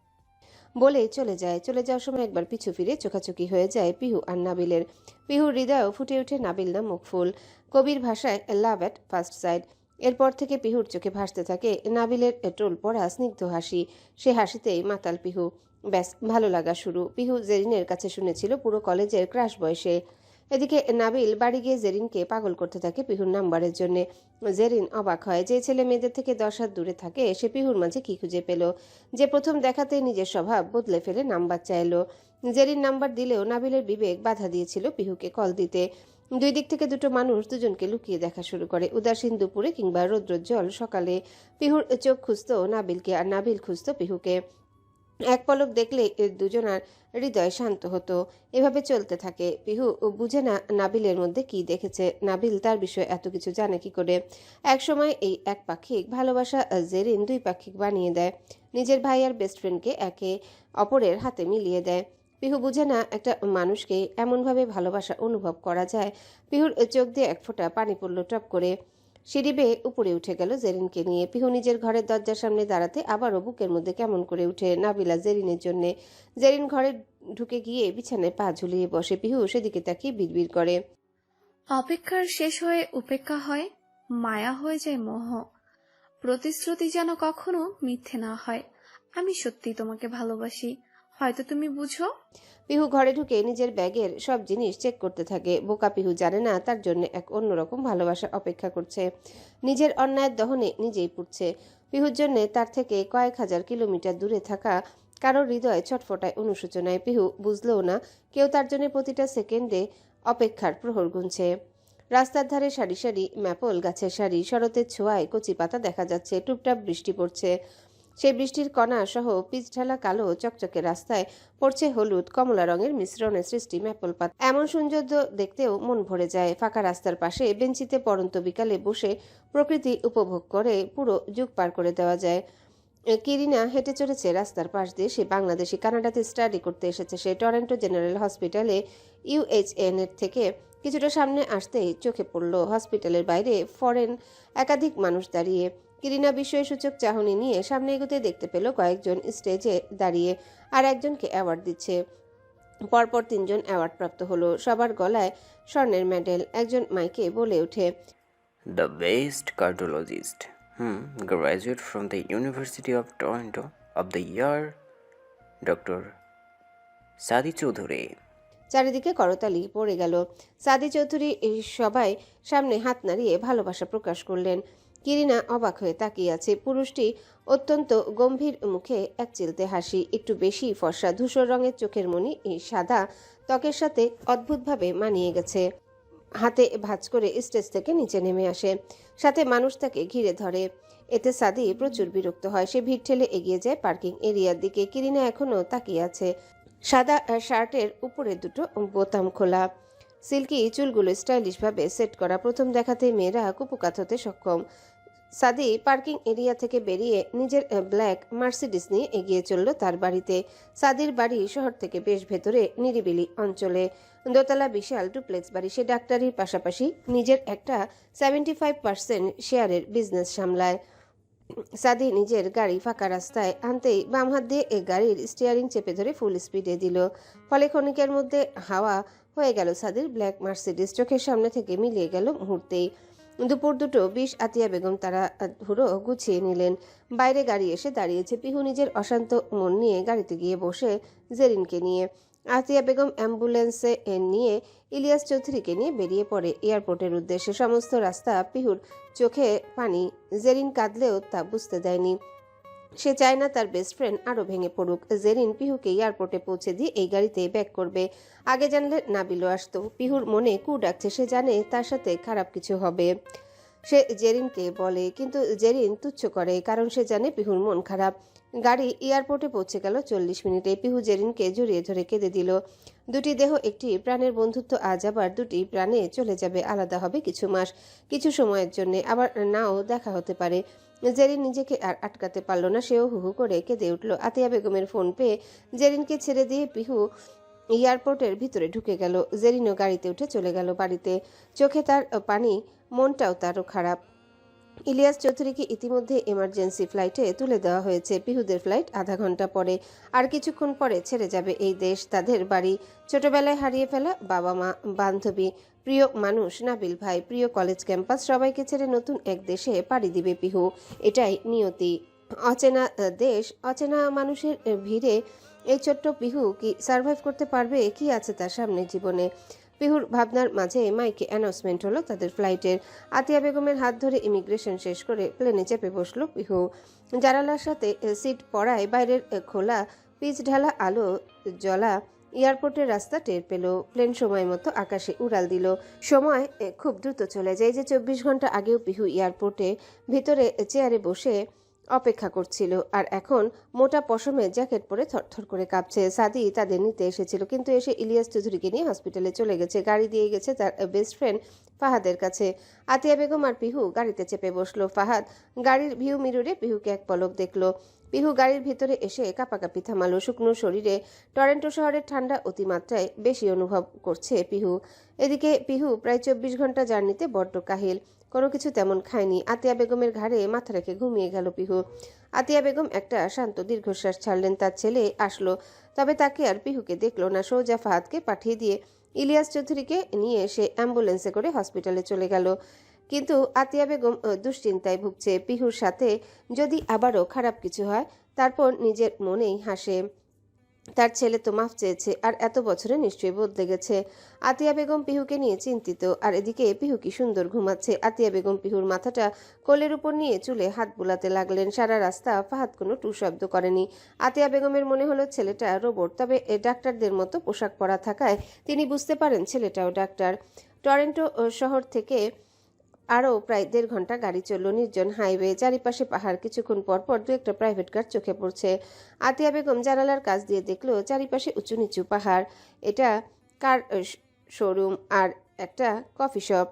বলে চলে যায়। চলে যাওয়ার সময় একবার পিছু ফিরে চোখাচোখি হয়ে যায় পিহু আর নাবিলের। পিহুর হৃদয়ও ফুটে ওঠে নাবিল নামক ফুল। কবির ভাষায় লাভ অ্যাট ফার্স্ট সাইট। এরপর থেকে পিহুর চোখে ভাসতে থাকে নাবিলের টোল পড়া স্নিগ্ধ হাসি। সে হাসিতেই মাতাল পিহু। ব্যাস, ভালো লাগা শুরু। পিহু জেরিনের কাছে শুনেছিল পুরো কলেজের ক্রাশ বয়সে। এদিকে নাবিল বাড়ি গিয়ে জেরিনকে পাগল করতে থাকে পিহুর নাম্বারের জন্য। জেরিন অবাক হয়। যে ছেলে মেয়েদের থেকে 10 হাত দূরে থাকে, সে পিহুর মাঝে কি খুঁজে পেল যে প্রথম দেখাতেই নিজের স্বভাব বদলে ফেলে নাম্বার চাইলো। জেরিন নাম্বার দিলেও নাবিলের বিবেক বাধা দিয়েছিল পিহুকে কল দিতে। 2 দিক থেকে দুটো মানুষ দুজনকে লুকিয়ে দেখা শুরু করে। উদাসীন দুপুরে কিংবা রৌদ্রোজ্জ্বল সকালে পিহুর চোখ খুঁজত নাবিলকে, আর নাবিল খুঁজত পিহুকে। এক পলক দেখলে দুজনার হৃদয় শান্ত হতো। এভাবে চলতে থাকে। পিহু বুঝে না নাবিলের মধ্যে কি দেখেছে। নাবিল তার বিষয়ে এত কিছু জানে কি করে। এক সময় এই একপাক্ষিক ভালোবাসা জেরিন 2 পাক্ষিক বানিয়ে দেয়। নিজের ভাই আর বেস্ট ফ্রেন্ডকে একে অপরের হাতে মিলিয়ে দেয়। পিহু বুঝে না একটা মানুষকে এমনভাবে ভালোবাসা অনুভব করা যায়। পিহুর চোখ দিয়ে এক ফোঁটা পানি পড়ল টপ করে। সিঁড়ি বেয়ে উপরে উঠে গেল জেরিনকে নিয়ে। পিহু নিজের ঘরের দরজার সামনে দাঁড়াতে আবারও বুকের মধ্যে কেমন করে উঠে নাবিলা জেরিনের জন্যে। জেরিন ঘরে ঢুকে গিয়ে বিছানায় পা ঝুলিয়ে বসে। পিহু সেদিকে তাকিয়ে বিড়বিড় করে, অপেক্ষার শেষ হয়ে উপেক্ষা হয়, মায়া হয়ে যায় মোহ। প্রতিশ্রুতি যেন কখনো মিথ্যে না হয়। আমি সত্যি তোমাকে ভালোবাসি, হয়তো তুমি বুঝো। পিহু ঘরে ঢুকে নিজের ব্যাগের সব জিনিস চেক করতে থাকে। বোকা পিহু জানে না তার জন্য এক অন্যরকম ভালোবাসা অপেক্ষা করছে। নিজের অন্যায়ের দহনে নিজেই পুড়ছে। পিহুর জন্য তার থেকে কয়েক হাজার কিলোমিটার দূরে থাকা কারোর হৃদয় ছটফটায় অনুশোচনায়। পিহু বুঝলেও না কেউ তার জন্য প্রতিটা সেকেন্ডে অপেক্ষার প্রহর গুনছে। রাস্তার ধারে সারি সারি ম্যাপল গাছের সারি, শরতের ছোঁয়ায় কচি পাতা দেখা যাচ্ছে, টুপটাপ বৃষ্টি পড়ছে। সেই বৃষ্টির কণা সহ পিচ ঢালা কালো চকচকে রাস্তায় পড়ছে হলুদ কমলা রঙের মিশ্রণে সৃষ্টি ম্যাপল পাতা। এমন সৌন্দর্য দেখতেও মন ভরে যায়। ফাঁকা রাস্তার পাশে বেঞ্চিতে পড়ন্ত বিকালে বসে প্রকৃতি উপভোগ করে পুরো যুগ পার করে দেওয়া যায়। কিরিনা হেঁটে চলেছে রাস্তার পাশ দিয়ে। সে বাংলাদেশি, কানাডাতে স্টাডি করতে এসেছে। সে টরন্টো জেনারেল হসপিটালে UHN এর থেকে কিছুটা সামনে আসতেই চোখে পড়ল হসপিটালের বাইরে ফরেন একাধিক মানুষ দাঁড়িয়ে। কিরিনা বিস্ময়সূচক চাহনি নিয়ে সামনে এগোতে দেখতে পেল কয়েকজন স্টেজে দাঁড়িয়ে আর একজনকে অ্যাওয়ার্ড দিচ্ছে। পরপর 3 জন অ্যাওয়ার্ড প্রাপ্ত হলো, সবার গলায় স্বর্ণের মেডেল। একজন মাইকে বলে ওঠে, The best cardiologist, graduate from the University of Toronto of the year, Dr. Sadi Choudhury. চারিদিকে করতালি পড়ে গেল। সাদি চৌধুরী সবাই সামনে হাত নাড়িয়ে ভালোবাসা প্রকাশ করলেন। কিরিনা অবাক হয়ে তাকিয়ে আছে। পুরুষটি অত্যন্ত গম্ভীর মুখে একচিলতে হাসি, একটু বেশি ফর্সা, ধূসর রঙের চোখের মণি সাদা ত্বকের সাথে অদ্ভুতভাবে মানিয়ে গেছে। হাতে ভাঁজ করে স্টেজ থেকে নিচে নেমে আসে, সাথে মানুষ তাকে ঘিরে ধরে। এতে সাদি প্রচুর বিরক্ত হয়। সে ভিড় ঠেলে এগিয়ে যায় পার্কিং এরিয়ার দিকে। কিরিনা এখনো তাকিয়ে আছে। সাদা শার্টের উপরে দুটো বোতাম খোলা, সিল্কি চুলগুলো স্টাইলিশভাবে সেট করা। প্রথম দেখাতে মেয়েরা কুপকাত হতে সক্ষম। সাদি পার্কিং এরিয়া থেকে বেরিয়ে নিজের ব্ল্যাক মার্সিডিস নিয়ে এগিয়ে চলল তার বাড়িতে। সাদির বাড়ি শহর থেকে বেশ ভেতরে, নিরিবিলি অঞ্চলে। দোতলা বিশাল ডুপ্লেক্স বাড়ি। সে ডাক্তারির পাশাপাশি নিজের একটা 75% শেয়ারের বিজনেস সামলায়। সাদি নিজের গাড়ি ফাঁকা রাস্তায় আনতেই বাম হাত দিয়ে গাড়ির স্টিয়ারিং চেপে ধরে ফুল স্পিডে দিল। ফলে ক্ষণিকের মধ্যে হাওয়া হয়ে গেল সাদির ব্ল্যাক মার্সিডিস। চোখের সামনে থেকে মিলিয়ে গেল মুহূর্তেই। দুপুর 2:20 আতিয়া বেগম তারা হুড়ো গুছিয়ে নিলেন। বাইরে গাড়ি এসে দাঁড়িয়েছে। পিহু নিজের অশান্ত মন নিয়ে গাড়িতে গিয়ে বসে জেরিনকে নিয়ে। আতিয়া বেগম অ্যাম্বুলেন্সে নিয়ে ইলিয়াস চৌধুরীকে নিয়ে বেরিয়ে পড়ে এয়ারপোর্টের উদ্দেশ্যে। সমস্ত রাস্তা পিহুর চোখে পানি। জেরিন কাঁদলেও তা বুঝতে দেয়নি। সে চায় না তার বেস্ট ফ্রেন্ড আরও ভেঙে পড়ুক। জেরিন পিহুকে এয়ারপোর্টে পৌঁছে দিয়ে এই গাড়িতে ব্যাক করবে। আগে জানলে নাবিলও আসতো। পিহুর মনে কু ডাকছে। সে জানে তার সাথে খারাপ কিছু হবে। সে জেরিনকে বলে, কিন্তু জেরিন তুচ্ছ করে, কারণ সে জানে পিহুর মন খারাপ। গাড়ি এয়ারপোর্টে পৌঁছে গেল 40 মিনিটে। পিহু জেরিনকে জড়িয়ে ধরে কেঁদে দিল। দুটি দেহ, একটি প্রাণের বন্ধুত্ব আজ আবার দুটি প্রাণে চলে যাবে। আলাদা হবে কিছু মাস, কিছু সময়ের জন্য, আবার নাও দেখা হতে পারে। জেরিন নিজেকে আর আটকাতে পারল না। সেও হুহু করে কেঁদে উঠল। আতিয়া বেগমের ফোন পেয়ে জেরিনকে ছেড়ে দিয়ে পিহু এয়ারপোর্টের ভিতরে ঢুকে গেল। জেরিনও গাড়িতে উঠে চলে গেল বাড়িতে। চোখে তার পানি, মনটাও তারও খারাপ। ইলিয়াস চৌধুরীকে ইতিমধ্যে এমার্জেন্সি ফ্লাইটে তুলে দেওয়া হয়েছে। পিহুদের ফ্লাইট আধা ঘন্টা পরে। আর কিছুক্ষণ পরে ছেড়ে যাবে এই দেশ, তাদের বাড়ি, ছোটবেলায় হারিয়ে ফেলা বাবা মা, বান্ধবী, প্রিয় মানুষ, নাবিল ভাই, প্রিয় কলেজ ক্যাম্পাস, সবাইকে ছেড়ে নতুন এক দেশে পাড়ি দিবে পিহু। এটাই নিয়তি। অচেনা দেশ, অচেনা মানুষের ভিড়ে এই ছোট্ট পিহু কি সার্ভাইভ করতে পারবে? কি আছে তার সামনের জীবনে? পিহুর ভাবনার মাঝে মাইকে অ্যানাউন্সমেন্ট হলো তাদের ফ্লাইটের। আতিয়া বেগমের হাত ধরে ইমিগ্রেশন শেষ করে প্লেনে চেপে বসলো পিহু। জানালার সাথে সিট পড়ায় বাইরের খোলা পিচ ঢালা আলো জ্বলা এয়ারপোর্টের রাস্তা টের পেল। প্লেন সময় মতো আকাশে উড়াল দিল। সময় খুব দ্রুত চলে যায়। যে 24 ঘন্টা আগেও পিহু এয়ারপোর্টে ভিতরে চেয়ারে বসে অপেক্ষা করছিল, আর এখন মোটা পশমের জ্যাকেট পরে থরথর করে কাঁপছে। সাদি তাদের নিতে এসেছিল, কিন্তু এসে ইলিয়াস চৌধুরীকে নিয়ে হসপিটালে চলে গেছে। গাড়ি দিয়ে গেছে তার বেস্ট ফ্রেন্ড ফাহাদের কাছে। আতিয়া বেগম আর পিহু গাড়িতে চেপে বসলো। ফাহাদ গাড়ির ভিউ মিররে পিহুকে এক পলক দেখলো। পিহু গাড়ির ভিতরে এসে কাঁপাকাঁপি থামালো। শুকনো শরীরে টরন্টো শহরের ঠান্ডা অতিমাত্রায় বেশি অনুভব করছে পিহু। এদিকে পিহু প্রায় 24 ঘন্টা জার্নিতে বড্ড কাহিল। কোনো কিছু তেমন খায়নি। আতিয়া বেগমের ঘাড়ে মাথা রেখে ঘুমিয়ে গেল পিহু। আতিয়া বেগম একটা শান্ত দীর্ঘশ্বাস ছাড়লেন। তার ছেলে আসলো, তবে তাকে আর পিহুকে দেখলো না। সোজা ফাহাদকে পাঠিয়ে দিয়ে ইলিয়াস চৌধুরীকে নিয়ে এসে অ্যাম্বুলেন্সে করে হসপিটালে চলে গেল। কিন্তু আতিয়া বেগম দুশ্চিন্তায় ভুগছে। পিহুর সাথে যদি আবারও খারাপ কিছু হয়, তারপর নিজের মনেই হাসে। তার ছেলে তো মাফ চেয়েছে, আর এত বছরে নিশ্চয়ই বদলে গেছে। আতিয়া বেগম পিহুকে নিয়ে চিন্তিত, আর এদিকে পিহু কি সুন্দর ঘুমাচ্ছে। আতিয়া বেগম পিহুর মাথাটা কোলের উপর নিয়ে চুলে হাত বুলাতে লাগলেন। সারা রাস্তা ফাহাদ কোনো টু শব্দ করেনি। আতিয়া বেগমের মনে হলো ছেলেটা রোবট, তবে ডাক্তারদের মতো পোশাক পরা থাকায় তিনি বুঝতে পারেন ছেলেটাও ডাক্তার। টরন্টো শহর থেকে আরও প্রায় 1.5 ঘন্টা গাড়ি চলল। নির্জন হাইওয়ে, চারিপাশে পাহাড়। কিছুক্ষণ পর পর দু একটা প্রাইভেট কার চোখে পড়ছে। আতিয়া বেগম জানালার কাছ দিয়ে দেখলো চারিপাশে উঁচু নিচু পাহাড়। এটা কার শোরুম আর একটা কফি শপ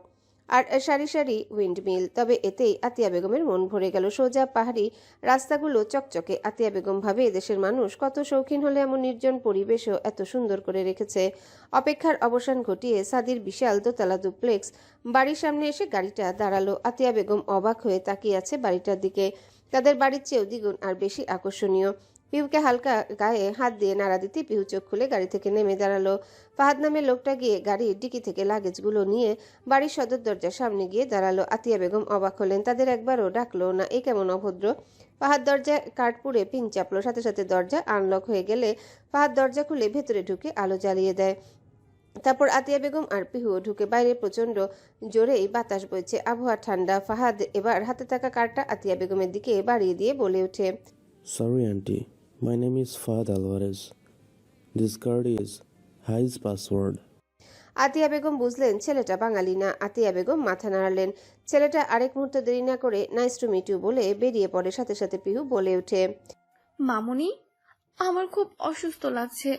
আর সারি সারি উইন্ডমিল। তবে এতেই আতিয়া বেগমের মন ভরে গেল। সোজা পাহাড়ি রাস্তাগুলো চকচকে। আতিয়া বেগম ভাবে এদেশের মানুষ কত শৌখিন হলে এমন নির্জন পরিবেশও এত সুন্দর করে রেখেছে। অপেক্ষার অবসান ঘটিয়ে সাদির বিশাল দোতলা ডুপ্লেক্স বাড়ির সামনে এসে গাড়িটা দাঁড়ালো। আতিয়া বেগম অবাক হয়ে তাকিয়ে আছে বাড়িটার দিকে। তাদের বাড়ির চেয়েও দ্বিগুণ আর বেশি আকর্ষণীয়। পিহুকে হালকা গায়ে হাত দিয়ে নাড়া দিতে পিহু চোখ খুলে গাড়ি থেকে নেমে দাঁড়ালো। ফাহাদ নামের লোকটা গিয়ে গাড়ির ডিকি থেকে লাগেজগুলো নিয়ে বাড়ির সদর দরজার সামনে গিয়ে দাঁড়ালো। আতিয়া বেগম অবাক হলেন। তাদের একবারও ডাকলো না, এ কেমন অভদ্র। ফাহাদ দরজায় কাঠ পুড়ে পিন চাপলো। সাথে সাথে দরজা আনলক হয়ে গেলে ফাহাদ দরজা খুলে ভেতরে ঢুকে আলো জ্বালিয়ে দেয়। তারপর আতিয়া বেগম আর পিহুও ঢুকে। বাইরে প্রচন্ড জোরেই বাতাস বইছে, আবহাওয়া ঠান্ডা। ফাহাদ এবার হাতে থাকা কার্ডটা আতিয়া বেগমের দিকে বাড়িয়ে দিয়ে বলে ওঠে, Sorry, Auntie. My name is Fahad Alvarez. This card is High's password. আতিয়া বেগম বুঝলেন ছেলেটা বাঙালি না। আতিয়া বেগম মাথা নাড়ালেন। ছেলেটা আরেক মুহূর্ত দেরি না করে নাইস টু মিট ইউ বলে বেরিয়ে পড়ে। সাথে সাথে পিহু বলে ওঠে, মামুনি, আমার খুব অসুস্থ লাগছে।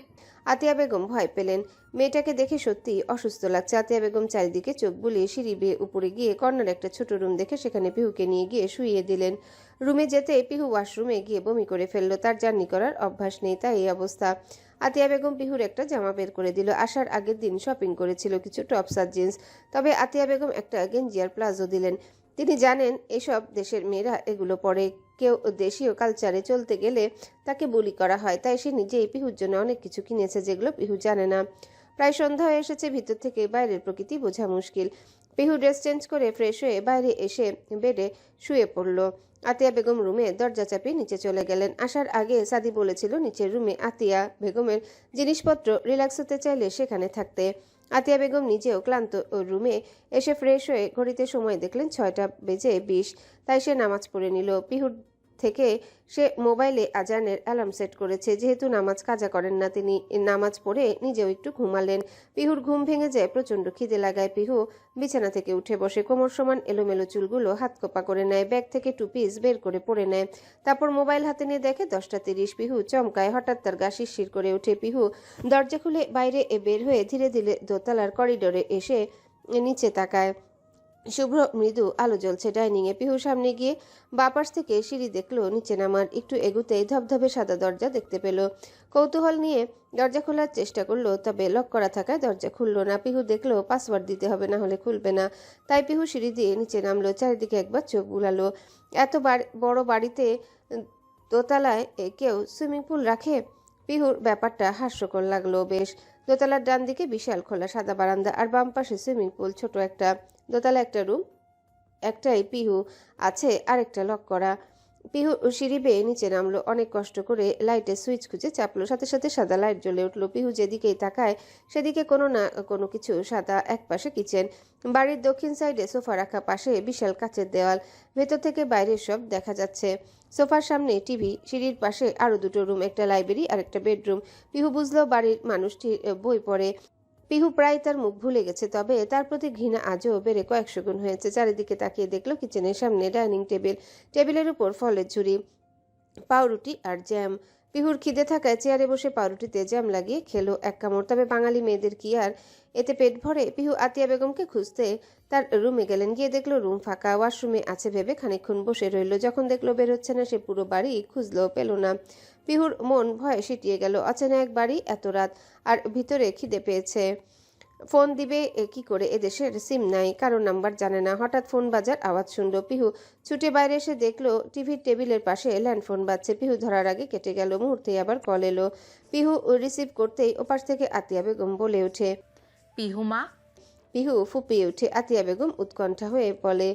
আতিয়া বেগম ভয় পেলেন। মেয়েটাকে দেখে সত্যি অসুস্থ লাগছে। আতিয়া বেগম চারিদিকে চোখ বুলিয়ে সিঁড়ি বেয়ে উপরে গিয়ে কর্নার একটা ছোট রুম দেখে সেখানে পিহুকে নিয়ে গিয়ে শুইয়ে দিলেন। রুমে যেতে পিহু ওয়াশরুমে গিয়ে বমি করে ফেললো। তার জার্নি করার অভ্যাস নেই, তাই এই অবস্থা। আতিয়া বেগম পিহুর একটা জামা বের করে দিল। আসার আগের দিন শপিং করেছিল কিছু টপস আর জিন্স। তবে আতিয়া বেগম একটা গেঞ্জি আর প্লাজো দিলেন। তিনি জানেন এসব দেশের মেয়েরা এগুলো পরে। কেউ দেশীয় কালচারে চলতে গেলে তাকে বুলি করা হয়, তাই সে নিজেই পিহুর জন্য অনেক কিছু কিনেছে যেগুলো পিহু জানে না। প্রায় সন্ধ্যা হয়ে এসেছে। ভিতর থেকে বাইরের প্রকৃতি বোঝা মুশকিল। পিহু ড্রেস চেঞ্জ করে ফ্রেশ হয়ে বাইরে এসে বেডে শুয়ে পড়ল। আতিয়া বেগম রুমে দরজা চাপিয়ে নিচে চলে গেলেন। আসার আগে সাদি বলেছিল নিচের রুমে আতিয়া বেগমের জিনিসপত্র রিল্যাক্স হতে চাইলে সেখানে থাকতে। আতিয়া বেগম নিজেও ক্লান্ত রুমে এসে ফ্রেশ হয়ে ঘড়িতে সময় দেখলেন 6:20। তাই সে নামাজ পড়ে নিল। পিহুর থেকে সে মোবাইলে আজানের অ্যালার্ম সেট করেছে। যেহেতু নামাজ কাজা করেন না তিনি, নামাজ পড়ে নিজেও একটু ঘুমালেন। পিহুর ঘুম ভেঙে যায়। প্রচণ্ড খিদে লাগায়। পিহু বিছানা থেকে উঠে বসে। কোমর সমান এলোমেলো চুলগুলো হাত কোপা করে নেয়। ব্যাগ থেকে 2 পিস বের করে পড়ে নেয়। তারপর মোবাইল হাতে নিয়ে দেখে 10:30। পিহু চমকায়। হঠাৎ তার গা শিরশির করে ওঠে। পিহু দরজা খুলে বাইরে বের হয়ে ধীরে ধীরে দোতলার করিডোরে এসে নিচে তাকায়। শুভ্র মৃদু আলো জ্বলছে ডাইনিংয়ে। পিহু সামনে গিয়ে বাপাস থেকে সিঁড়ি দেখলো। নিচে নামার একটু এগুতেই ধবধবে সাদা দরজা দেখতে পেল। কৌতূহল নিয়ে দরজা খোলার চেষ্টা করলো, তবে লক করা থাকায় দরজা খুললো না। পিহু দেখলো পাসওয়ার্ড দিতে হবে, না হলে খুলবে না। তাই পিহু সিঁড়ি দিয়ে নিচে নামলো। চারিদিকে একবার চোখ বুলালো। এত বড় বাড়িতে দোতলায় কেউ সুইমিং পুল রাখে? পিহুর ব্যাপারটা হাস্যকর লাগলো বেশ। দোতলার ডান দিকে বিশাল খোলা সাদা বারান্দা আর বাম পাশে সুইমিং পুল। ছোট একটা দোতলা একটা রুম, একটাই পিহু আছে, আরেকটা লক করা। পিহু সিঁড়ি বেয়ে নিচে নামলো। অনেক কষ্ট করে লাইটের সুইচ খুঁজে চাপলো। সাথে সাথে সাদা লাইট জ্বলে উঠলো। পিহু যেদিকেই তাকায় সেদিকে কোনো না কোনো কিছু সাদা। একপাশে কিচেন, বাড়ির দক্ষিণ সাইডে সোফা রাখা, পাশে বিশাল কাচের দেওয়াল। ভেতর থেকে বাইরের সব দেখা যাচ্ছে। সোফার সামনে টিভি। সিঁড়ির পাশে আরো 2টো রুম, একটা লাইব্রেরি আর একটা বেডরুম। পিহু বুঝলো বাড়ির মানুষটি বই পড়ে। পিহু প্রায় তার মুখ ভুলে গেছে, তবে তার প্রতি ঘৃণা আজও বেড়ে কয়েকশো গুণ হয়েছে। চারিদিকে তাকিয়ে দেখলো কিচেনের সামনে ডাইনিং টেবিল, টেবিলের উপর ফলের ঝুড়ি, পাউরুটি আর জ্যাম। পিহুর খিদে থাকায় চেয়ারে বসে পাউরুটিতে জ্যাম লাগিয়ে খেলো এক কামড়। তবে বাঙালি মেয়েদের কি আর এতে পেট ভরে? পিহু আতিয়া বেগমকে খুঁজতে তার রুমে গেলেন। গিয়ে দেখলো রুম ফাঁকা। ওয়াশরুমে আছে ভেবে খানিকক্ষণ বসে রইল। যখন দেখলো বের হচ্ছে না, সে পুরো বাড়ি খুঁজলো, পেল না। পিহুর মন ভয়ে সিটিয়ে গেল। অচেনা এক বাড়ি, এত রাত, আর ভিতরে খিদে পেয়েছে। ফোন দিবে কি করে? এদেশের সিম নাই, কারো নাম্বার জানে না। হঠাৎ ফোন বাজার আওয়াজ শুনলো। পিহু ছুটে বাইরে এসে দেখলো টিভির টেবিলের পাশে ল্যান্ডফোন বাজছে। পিহু ধরার আগে কেটে গেল। মুহূর্তেই আবার কল এলো। পিহু রিসিভ করতেই ওপাশ থেকে আতিয়া বেগম বলে ওঠে, পিহু মা। পিহু ফুপিয়ে ওঠে। আতিয়া বেগম উৎকণ্ঠা হয়ে বলে,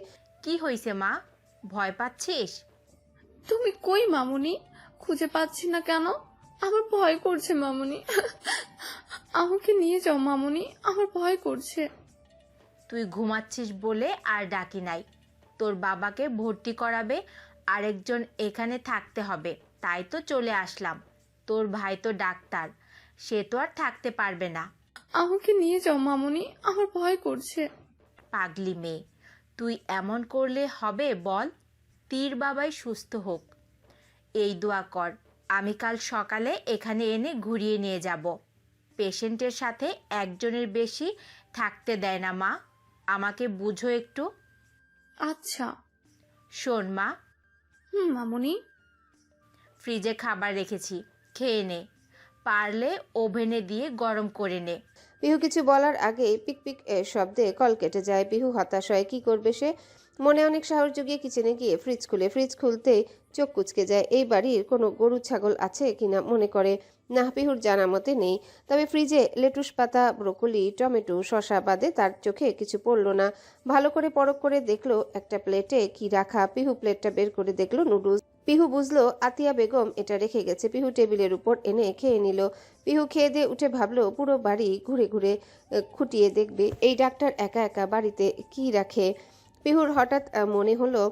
কি হয়েছে মা? ভয় পাচ্ছিস? তুমি কই মামুনি? খুঁজে পাচ্ছি না কেন? আমার ভয় করছে মামুনি। আমাকে নিয়ে যাও মামুনি, আমার ভয় করছে। তুই ঘুমাচ্ছিস বলে আর ডাকি নাই। তোর বাবাকে ভর্তি করাবে, আরেকজন এখানে থাকতে হবে, তাই তো চলে আসলাম। তোর ভাই তো ডাক্তার, সে তো আর থাকতে পারবে না। আমাকে নিয়ে যাও মামুনি, আমার ভয় করছে। পাগলি মেয়ে, তুই এমন করলে হবে বল? তীর বাবাই সুস্থ হোক, এই দোয়া কর। আমি কাল সকালে এখানে এনে ঘুরিয়ে নিয়ে যাব। পেশেন্টের সাথে একজনের বেশি থাকতে দেয় না মা, আমাকে বুঝো একটু। আচ্ছা। শোন মা, মামুনি। ফ্রিজে খাবার রেখেছি, খেয়ে নে, পারলে ওভেনে দিয়ে গরম করে নে। পিহু কিছু বলার আগেই পিকপিক শব্দে কল কেটে যায়। পিহু হতাশ হয়, কি করবে সে? মনে অনেক সাহস জুগিয়ে কিচেনে গিয়ে ফ্রিজ খুলে, ফ্রিজ খুলতেই চোখ কুচকে যায়। এই বাড়ির কোনো গরু ছাগল আছে কিনা মনে করে। না, পিহুর জানা মতে নেই। তবে ফ্রিজে লেটুস পাতা, ব্রোকলি, টমেটো, শসা বাদে তার চোখে কিছু পড়ল না। ভালো করে পরখ করে দেখলো একটা প্লেটে কি রাখা। পিহু প্লেটটা বের করে দেখলো নুডলস। পিহু বুঝলো আতিয়া বেগম এটা রেখে গেছে। পিহু টেবিলের উপর এনে খেয়ে নিল। পিহু খেয়ে দিয়ে উঠে ভাবলো পুরো বাড়ি ঘুরে ঘুরে খুঁটিয়ে দেখবে এই ডাক্তার একা একা বাড়িতে কি রাখে। পিহুর হঠাৎ মনে হলো,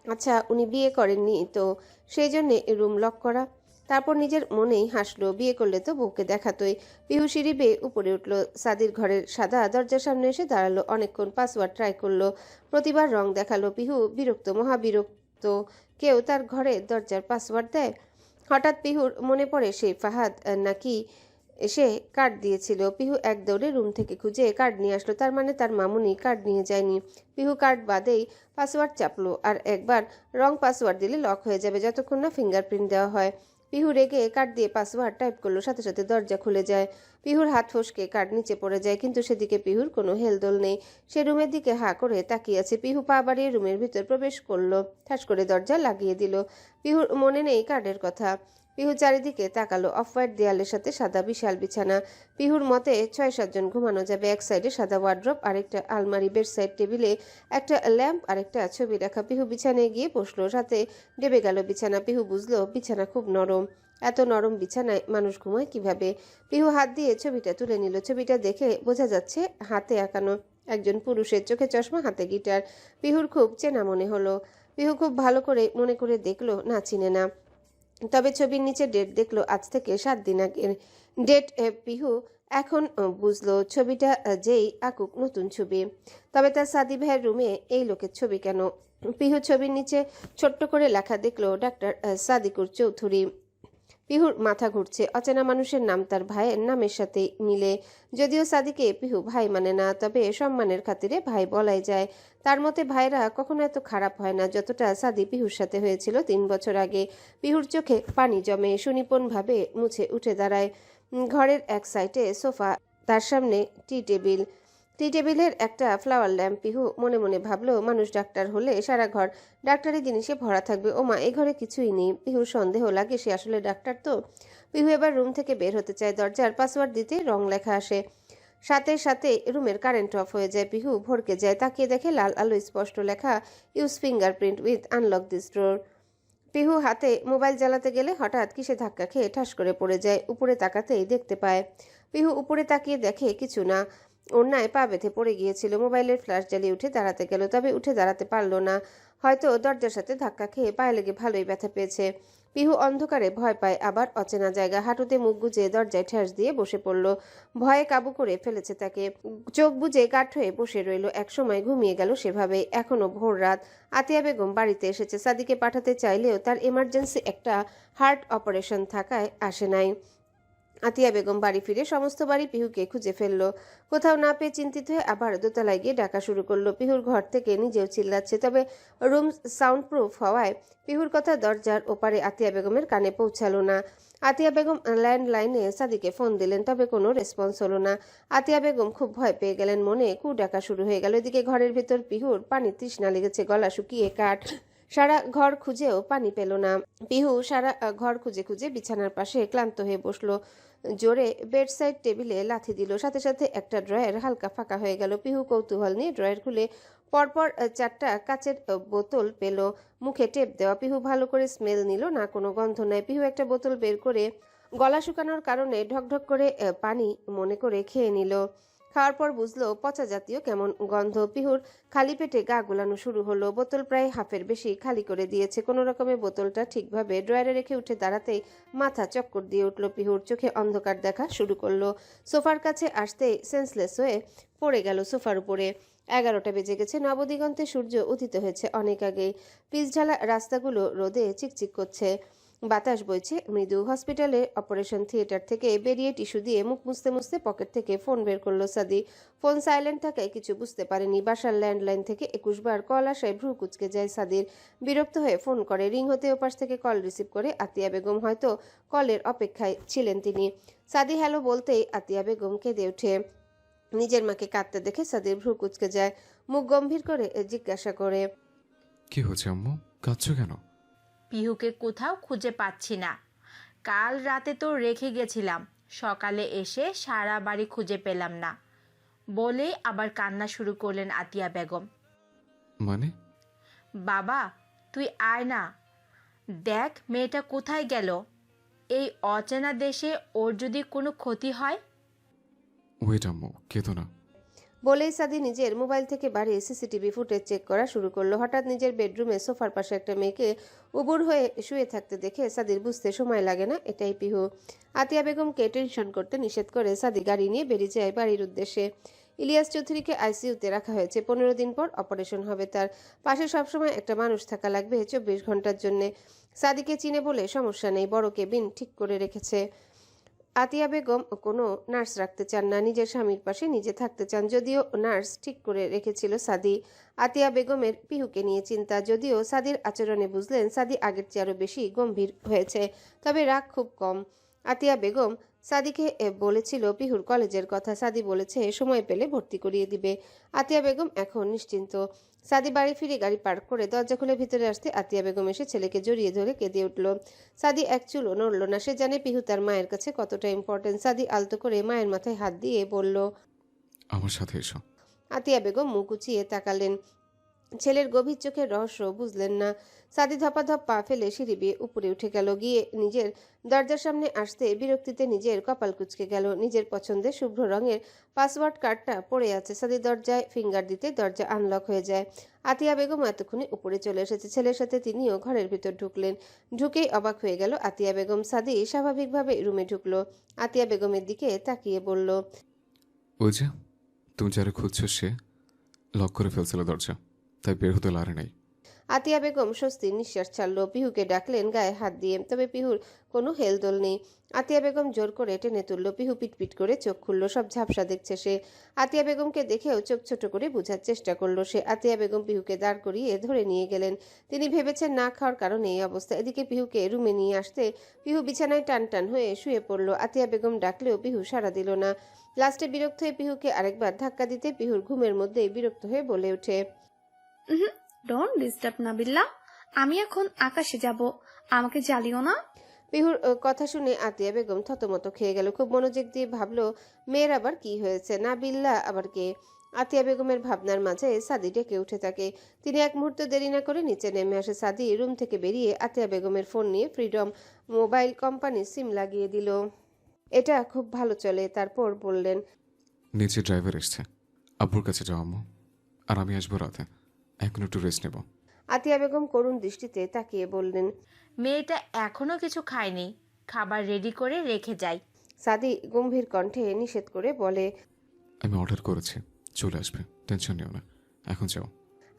আচ্ছা উনি বিয়ে করেননি তো, সেই জন্যে রুম লক করা। তারপর নিজের মনেই হাসলো, বিয়ে করলে তো বউকে দেখাতোই। পিহু সিঁড়ি বেয়ে উপরে উঠলো। সাদির ঘরের সাদা দরজার সামনে এসে দাঁড়ালো। অনেকক্ষণ পাসওয়ার্ড ট্রাই করলো, প্রতিবার রং দেখালো। পিহু বিরক্ত, মহাবিরক্ত। কেউ তার ঘরে দরজার পাসওয়ার্ড দেয়? হঠাৎ পিহুর মনে পড়ে সেই ফাহাদ নাকি সে কার্ড দিয়েছিল। পিহু এক দৌড়ে রুম থেকে খুঁজে কার্ড নিয়ে আসলো। তার মানে তার মামুনি কার্ড নিয়ে যায়নি। পিহু কার্ড বাদেই পাসওয়ার্ড চাপলো। আর একবার রং পাসওয়ার্ড দিলে লক হয়ে যাবে যতক্ষণ না ফিঙ্গারপ্রিন্ট দেওয়া হয়। পিহু রেগে কার্ড দিয়ে পাসওয়ার্ড টাইপ করলো, সাথে সাথে দরজা খুলে যায়। পিহুর হাত ফসকে কার্ড নিচে পড়ে যায়, কিন্তু সেদিকে পিহুর কোনো হেলদোল নেই। সে রুমের দিকে হাঁ করে তাকিয়ে আছে। পিহু পা বাড়িয়ে রুমের ভিতর প্রবেশ করলো, ঠাস করে দরজা লাগিয়ে দিল। পিহুর মনে নেই কার্ডের কথা। পিহু চারিদিকে তাকালো। অফ হোয়াইট দেয়ালের সাথে সাদা বিশাল বিছানা। পিহুর মতে 6-7 জন ঘুমানো যাবে। এক সাইডে সাদা ওয়ার্ড্রপ, আরেকটা আলমারি, বেড সাইড টেবিলে একটা ল্যাম্প, আরেকটা ছবি রাখা। পিহু বিছানায় গিয়ে বসলো, সাথে ডেবে গেল বিছানা। পিহু বুঝলো বিছানা খুব নরম। এত নরম বিছানায় মানুষ ঘুমায় কিভাবে? পিহু হাত দিয়ে ছবিটা তুলে নিল। ছবিটা দেখে বোঝা যাচ্ছে হাতে আঁকানো একজন পুরুষের, চোখে চশমা, হাতে গিটার। পিহুর খুব চেনা মনে হলো। পিহু খুব ভালো করে মনে করে দেখলো, না চিনে না। তবে ছবির নিচে ডেট দেখলো, আজ থেকে 7 দিন আগের ডেট। পিহু এখন বুঝলো ছবিটা যেই আঁকুক নতুন ছবি। তবে তার সাদি ভাইয়ের রুমে এই লোকের ছবি কেন? পিহু ছবির নিচে ছোট্ট করে লেখা দেখলো, ডাক্তার সাদিকুর চৌধুরী। পিহুর মাথা ঘুরছে। অচেনা মানুষের নাম তার ভাইয়ের নামের সাথে মিলে। যদিও সাদিকে পিহু ভাই মানে না, তবে সম্মানের খাতিরে ভাই বলাই যায়। তার মতে ভাইরা কখনো এত খারাপ হয় না যতটা সাদি পিহুর সাথে হয়েছিল 3 বছর আগে। পিহুর চোখে পানি জমে, সুনিপুণভাবে মুছে উঠে দাঁড়ায়। ঘরের এক সাইডে সোফা, তার সামনে টি টেবিলের একটা ফ্লাওয়ার ল্যাম্প। পিহু মনে মনে ভাবলো, মানুষ ডাক্তার হলে সারা ঘর ডাক্তারি জিনিসে ভরা থাকবে। ওমা, এই ঘরে কিছুই নেই। পিহুর সন্দেহ লাগে সে আসলে ডাক্তার তো। পিহু এবার রুম থেকে বের হতে চায়। দরজার পাসওয়ার্ড দিতে রং লেখা আসে, সাথে সাথে রুমের কারেন্ট অফ হয়ে যায়। পিহু ভরকে যায়, তাকিয়ে দেখে লাল আলো, স্পষ্ট লেখা, use fingerprint with unlock this ডোর। পিহু হাতে মোবাইল জ্বালাতে গেলে হঠাৎ কিসে ধাক্কা খেয়ে ঠাস করে পড়ে যায়। উপরে তাকাতেই দেখতে পায়। পিহু উপরে তাকিয়ে দেখে কিছু না, ওড়নায় পা বেঁধে পড়ে গিয়েছিল। মোবাইলের ফ্ল্যাশ জ্বালিয়ে উঠে দাঁড়াতে গেল, তবে উঠে দাঁড়াতে পারল না। হয়তো দরজার সাথে ধাক্কা খেয়ে পায়ে লেগে ভালোই ব্যথা পেয়েছে। পিহু অন্ধকারে ভয় পায়, আবার অচেনা জায়গা। হাঁটুতে মুখ গুজে দরজায় ঠেস দিয়ে বসে পড়ল। ভয়ে কাবু করে ফেলেছে তাকে। চোখ বুজে কাঠ হয়ে বসে রইল। একসময় ঘুমিয়ে গেল সেভাবে। এখনো ভোর রাত। আতিয়া বেগম বাড়িতে এসেছে। সাদিকে পাঠাতে চাইলেও তার এমার্জেন্সি একটা হার্ট অপারেশন থাকায় আসে নাই। আতিয়া বেগম বাড়ি ফিরে সমস্ত বাড়ি পিহুকে খুঁজে ফেললো। কোথাও না পেয়ে চিন্তিত হয়ে আবার দোতলায় গিয়ে ডাকা শুরু করলো। পিহুর ঘর থেকে নিজেও চিল্লাচ্ছে, তবে রুম সাউন্ড প্রুফ হওয়ায় পিহুর কথা দরজার ওপারে আতিয়া বেগমের কানে পৌঁছালো না। আতিয়া বেগম ল্যান্ডলাইনে সাদিকে ফোন দিলেন, তবে কোনো রেসপন্স হলো না। আতিয়া বেগম খুব ভয় পেয়ে গেলেন। মনে কু ডাকা শুরু হয়ে গেল। এদিকে ঘরের ভেতর পিহুর পানি তৃষ্ণা লেগেছে, গলা শুকিয়ে কাঠ। সারা ঘর খুঁজেও পানি পেল না। পিহু সারা ঘর খুঁজে খুঁজে বিছানার পাশে ক্লান্ত হয়ে বসলো। জোরে বেডসাইড টেবিলে লাথি দিল, সাথে সাথে একটা ড্রয়ার হালকা ফাঁকা হয়ে গেল। পিহু কৌতূহল নিয়ে ড্রয়ার খুলে পরপর 4টা কাচের বোতল পেল, মুখে টেপ দেওয়া। পিহু ভালো করে স্মেল নিল, না কোনো গন্ধ নাই। পিহু একটা বোতল বের করে গলা শুকানোর কারণে ঢকঢক করে পানি মনে করে খেয়ে নিল। খাওয়ার পর বুঝলো পচা জাতীয় কেমন গন্ধ। পিহুর খালি পেটে গা গোলানো শুরু হলো। বোতল প্রায় হাফের বেশি খালি করে দিয়েছে। কোনো রকমে বোতলটা ঠিকভাবে ড্রয়ারে রেখে উঠে দাঁড়াতেই মাথা চক্কর দিয়ে উঠল পিহুর। চোখে অন্ধকার দেখা শুরু করলো। সোফার কাছে আসতেই সেন্সলেস হয়ে পড়ে গেল সোফার উপরে। 11টা বেজে গেছে। নবদিগন্তে সূর্য উদিত হয়েছে অনেক আগেই। পিচঢালা রাস্তাগুলো রোদে চিকচিক করছে। বাতাস বইছে মৃদু। হসপিটালের অপারেশন থিয়েটার থেকে বেরিয়ে টিস্যু দিয়ে মুখ মুছতে মুছতে পকেট থেকে ফোন বের করলো সাদি। ফোন সাইলেন্ট থাকায় কিছু বুঝতে পারেনি। বাসার ল্যান্ডলাইন থেকে 21 বার কল আসায় ভ্রু কুচকে যায় সাদির। বিরক্ত হয়ে ফোন করে। রিং হতে ওপাশ থেকে কল রিসিভ করে আতিয়া বেগম। হয়তো কলের অপেক্ষায় ছিলেন তিনি। সাদি হ্যালো বলতেই আতিয়া বেগম কেঁদে ওঠে। নিজের মাকে কাঁদতে দেখে সাদির ভ্রু কুচকে যায়। মুখ গম্ভীর করে জিজ্ঞাসা করে, কি হয়েছে আম্মু, কাঁদছো কেন? পিহুকে কোথাও খুঁজে পাচ্ছি না। কাল রাতে তো রেখে গেছিলাম, সকালে এসে সারা বাড়ি খুঁজে পেলাম না বলেই আবার কান্না শুরু করলেন আতিয়া বেগম। মানে? বাবা তুই আয় না, দেখ মেয়েটা কোথায় গেল। এই অচেনা দেশে ওর যদি কোনো ক্ষতি হয়। ওয়েট আম্মু, কেঁদো না। বলেই সাদি নিজের মোবাইল থেকে বাড়িয়ে সিসিটিভি ফুটেজ চেক করা শুরু করলো। হঠাৎ নিজের বেডরুমে সোফার পাশে একটা মেয়েকে উবুর হয়ে শুয়ে থাকতে দেখে সাদির বুঝতে সময় লাগে না এটাই পিহু। আতিয়া বেগমকে টেনশন করতে নিষেধ করে সাদি গাড়ি নিয়ে বেরিয়ে যায় বাড়ির উদ্দেশ্যে। ইলিয়াস চৌধুরীকে আইসিইউতে রাখা হয়েছে। 15 দিন পর অপারেশন হবে তার। পাশে সবসময় একটা মানুষ থাকা লাগবে 24 ঘন্টার জন্যে। সাদিকে চিনে বলে সমস্যা নেই, বড় কেবিন ঠিক করে রেখেছে। আতিয়া বেগম কোনো নার্স রাখতে চান না, নিজের স্বামীর পাশে নিজে থাকতে চান। যদিও নার্স ঠিক করে রেখেছিল সাদি। আতিয়া বেগমের পিহুকে নিয়ে চিন্তা। যদিও সাদির আচরণে বুঝলেন সাদি আগের চেয়ে আরও বেশি গম্ভীর হয়েছে, তবে রাগ খুব কম। আতিয়া বেগম সাদিকে বলেছিল পিহুর কলেজের কথা। সাদি বলেছে সময় পেলে ভর্তি করিয়ে দিবে। আতিয়া বেগম এখন নিশ্চিন্ত। সাদি বাড়ি ফিরে গাড়ি পার্ক করে দরজা খুলে ভিতরে আসতে আতিয়া বেগম এসে ছেলেকে জড়িয়ে ধরে কেঁদে উঠল। সাদি এক চুলও নড়ল না। সে জানে পিহু তার মায়ের কাছে কতটা ইম্পর্টেন্ট। সাদি আলতো করে মায়ের মাথায় হাত দিয়ে বলল, আমার সাথে এসো। আতিয়া বেগম মুখ উঁচিয়ে তাকালেন। ছেলের গভীর চোখের রহস্য বুঝলেন না। সাদি ধপাধপ পা ফেলে সিঁড়ি বেয়ে উপরে উঠে গেল। গিয়ে নিজের দরজার সামনে আসতে বিরক্তিতে নিজের কপাল কুঁচকে গেল। নিজের পছন্দের শুভ্র রঙের পাসওয়ার্ড কার্ডটা পড়ে আছে। সাদি দরজায় ফিঙ্গার দিতে দরজা আনলক হয়ে যায়। আতিয়া বেগম এতক্ষণে উপরে চলে এসেছে। ছেলের সাথে তিনিও ঘরের ভিতর ঢুকলেন। ঢুকেই অবাক হয়ে গেল আতিয়া বেগম। সাদি স্বাভাবিকভাবে রুমে ঢুকলো। আতিয়া বেগমের দিকে তাকিয়ে বলল, ওই যে তুমি যারা খুঁজছো সে লক করে ফেলছিল দরজা, তাই বের হতে লারে নাই। আতিয়া বেগম স্বস্তির নিঃশ্বাস ছাড়ল। পিহুকে ডাকলেন গায়ে হাত দিয়ে, তবে পিহুর কোনো হেলদোল নেই। আতিয়া বেগম জোর করে টেনে তুলল। পিহু পিটপিট করে চোখ খুলল। সব ঝাপসা দেখছে সে। আতিয়া বেগমকে দেখেও চোখ ছোট করে বোঝার চেষ্টা করলো সে। আতিয়া বেগম পিহুকে দাঁড় করিয়ে ধরে নিয়ে গেলেন। তিনি ভেবেছেন না খাওয়ার কারণে এই অবস্থা। এদিকে পিহুকে রুমে নিয়ে আসতে পিহু বিছানায় টান টান হয়ে শুয়ে পড়ল। আতিয়া বেগম ডাকলেও পিহু সাড়া দিল না। লাস্টে বিরক্ত হয়ে পিহুকে আরেকবার ধাক্কা দিতে পিহুর ঘুমের মধ্যেই বিরক্ত হয়ে বলে ওঠে, ডোন্ট ডিস্টার্ব নাবিল্লা, আমি এখন আকাশে যাব, আমাকে জ্বালিও না। পিহুর কথা শুনে আতিয়া বেগম থতমত খেয়ে গেল। খুব মনোযোগ দিয়ে ভাবলো মেয়ের আবার কি হয়েছে, না বিল্লা আবার কে। আতিয়া বেগমের ভাবনার মাঝে সাদি ডেকে উঠে থাকে। তিনি এক মুহূর্ত দেরি না করে নিচে নেমে আসে। সাদি রুম থেকে বেরিয়ে আতিয়া বেগমের ফোন নিয়ে ফ্রিডম মোবাইল কোম্পানির সিম লাগিয়ে দিল। এটা খুব ভালো চলে। তারপর বললেন, নিচে ড্রাইভার এসছে, আব্বুর কাছে যাও আম্মু, আর আমি আসবো রাতে, এখন একটু রেস্ট নেব। আতিয়া বেগম করুণ দৃষ্টিতে তাকিয়ে বললেন, মেয়েটা এখনো কিছু খায়নি, খাবার রেডি করে রেখে যাই। সাদি গম্ভীর কণ্ঠে নিষেধ করে বলে, আমি অর্ডার করেছি, চলে আসবে, টেনশন নিও না, এখন যাও।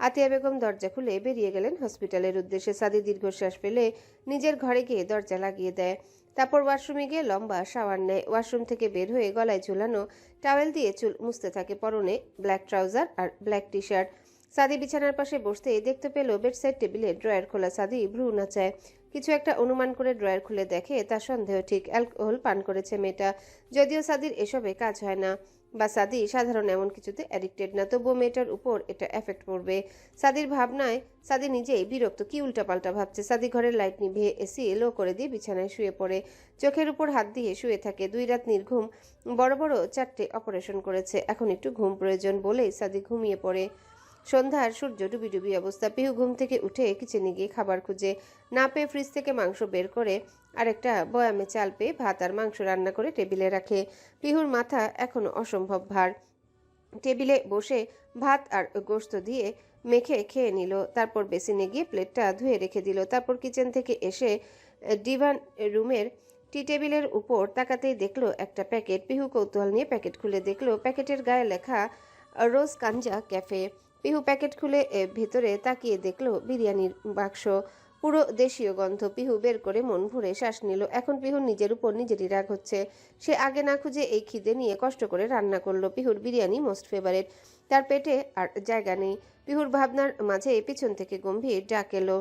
আতিয়া বেগম দরজা খুলে বেরিয়ে গেলেন হসপিটালের উদ্দেশ্যে। সাদি দীর্ঘশ্বাস ফেলে নিজের ঘরে গিয়ে দরজা লাগিয়ে দেয়। তারপর ওয়াশরুমে গিয়ে লম্বা শাওয়ার নেয়। ওয়াশরুম থেকে বের হয়ে গলায় ঝুলানো টাওয়েল দিয়ে চুল মুছতে থাকে। পরনে ব্ল্যাক ট্রাউজার আর ব্ল্যাক টি শার্ট। সাদি বিছানার পাশে বসতেই দেখতে পেল বেডসাইড টেবিলে ড্রয়ার খোলা। সাদি ভ্রু নাচায়। কিছু একটা অনুমান করে ড্রয়ার খুলে দেখে তার সন্দেহ ঠিক। অ্যালকোহল পান করেছে মেয়েটা। যদিও সাদির এসবে কাজ হয় না, বা সাদি সাধারণ এমন কিছুতে অ্যাডিক্টেড না, তবুও মেয়েটার উপর এটা এফেক্ট পড়বে। সাদির ভাবনায় সাদি নিজেই বিরক্ত। কি উল্টাপাল্টা ভাবছে। সাদি ঘরের লাইট নিভিয়ে এসি লো করে দিয়ে বিছানায় শুয়ে পড়ে। চোখের উপর হাত দিয়ে শুয়ে থাকে। 2 রাত নির্ঘুম, বড় বড় 4টে অপারেশন করেছে। এখন একটু ঘুম প্রয়োজন বলেই সাদি ঘুমিয়ে পড়ে। সন্ধ্যার সূর্য ডুবি ডুবি অবস্থা। পিহু ঘুম থেকে উঠে কিচেনে গিয়ে খাবার খুঁজে না পেয়ে ফ্রিজ থেকে মাংস বের করে আরেকটা বয়ামে চাল পেয়ে ভাত আর মাংস রান্না করে টেবিলে রাখে। পিহুর মাথা এখনো অসম্ভব ভার। টেবিলে বসে ভাত আর গোশত দিয়ে মেখে খেয়ে নিল। তারপর বেসিনে গিয়ে প্লেটটা ধুয়ে রেখে দিল। তারপর কিচেন থেকে এসে ডিভান রুমের টি টেবিলের উপর তাকাতেই দেখলো একটা প্যাকেট। পিহু কৌতূহল নিয়ে প্যাকেট খুলে দেখলো প্যাকেটের গায়ে লেখা রোজ কাঞ্জা ক্যাফে। পিহু প্যাকেট খুলে ভেতরে তাকিয়ে দেখলো বিরিয়ানির বাক্স, পুরো দেশীয় গন্ধ। পিহু বের করে মন ভরে শ্বাস নিল। এখন পিহুর নিজের উপর নিজেরই রাগ হচ্ছে। সে আগে না খুঁজে এই খিদে নিয়ে কষ্ট করে রান্না করলো। পিহুর বিরিয়ানি মোস্ট ফেভারিট, তার পেটে আর জায়গা নেই। পিহুর ভাবনার মাঝে পিছন থেকে গম্ভীর ডাক এলো।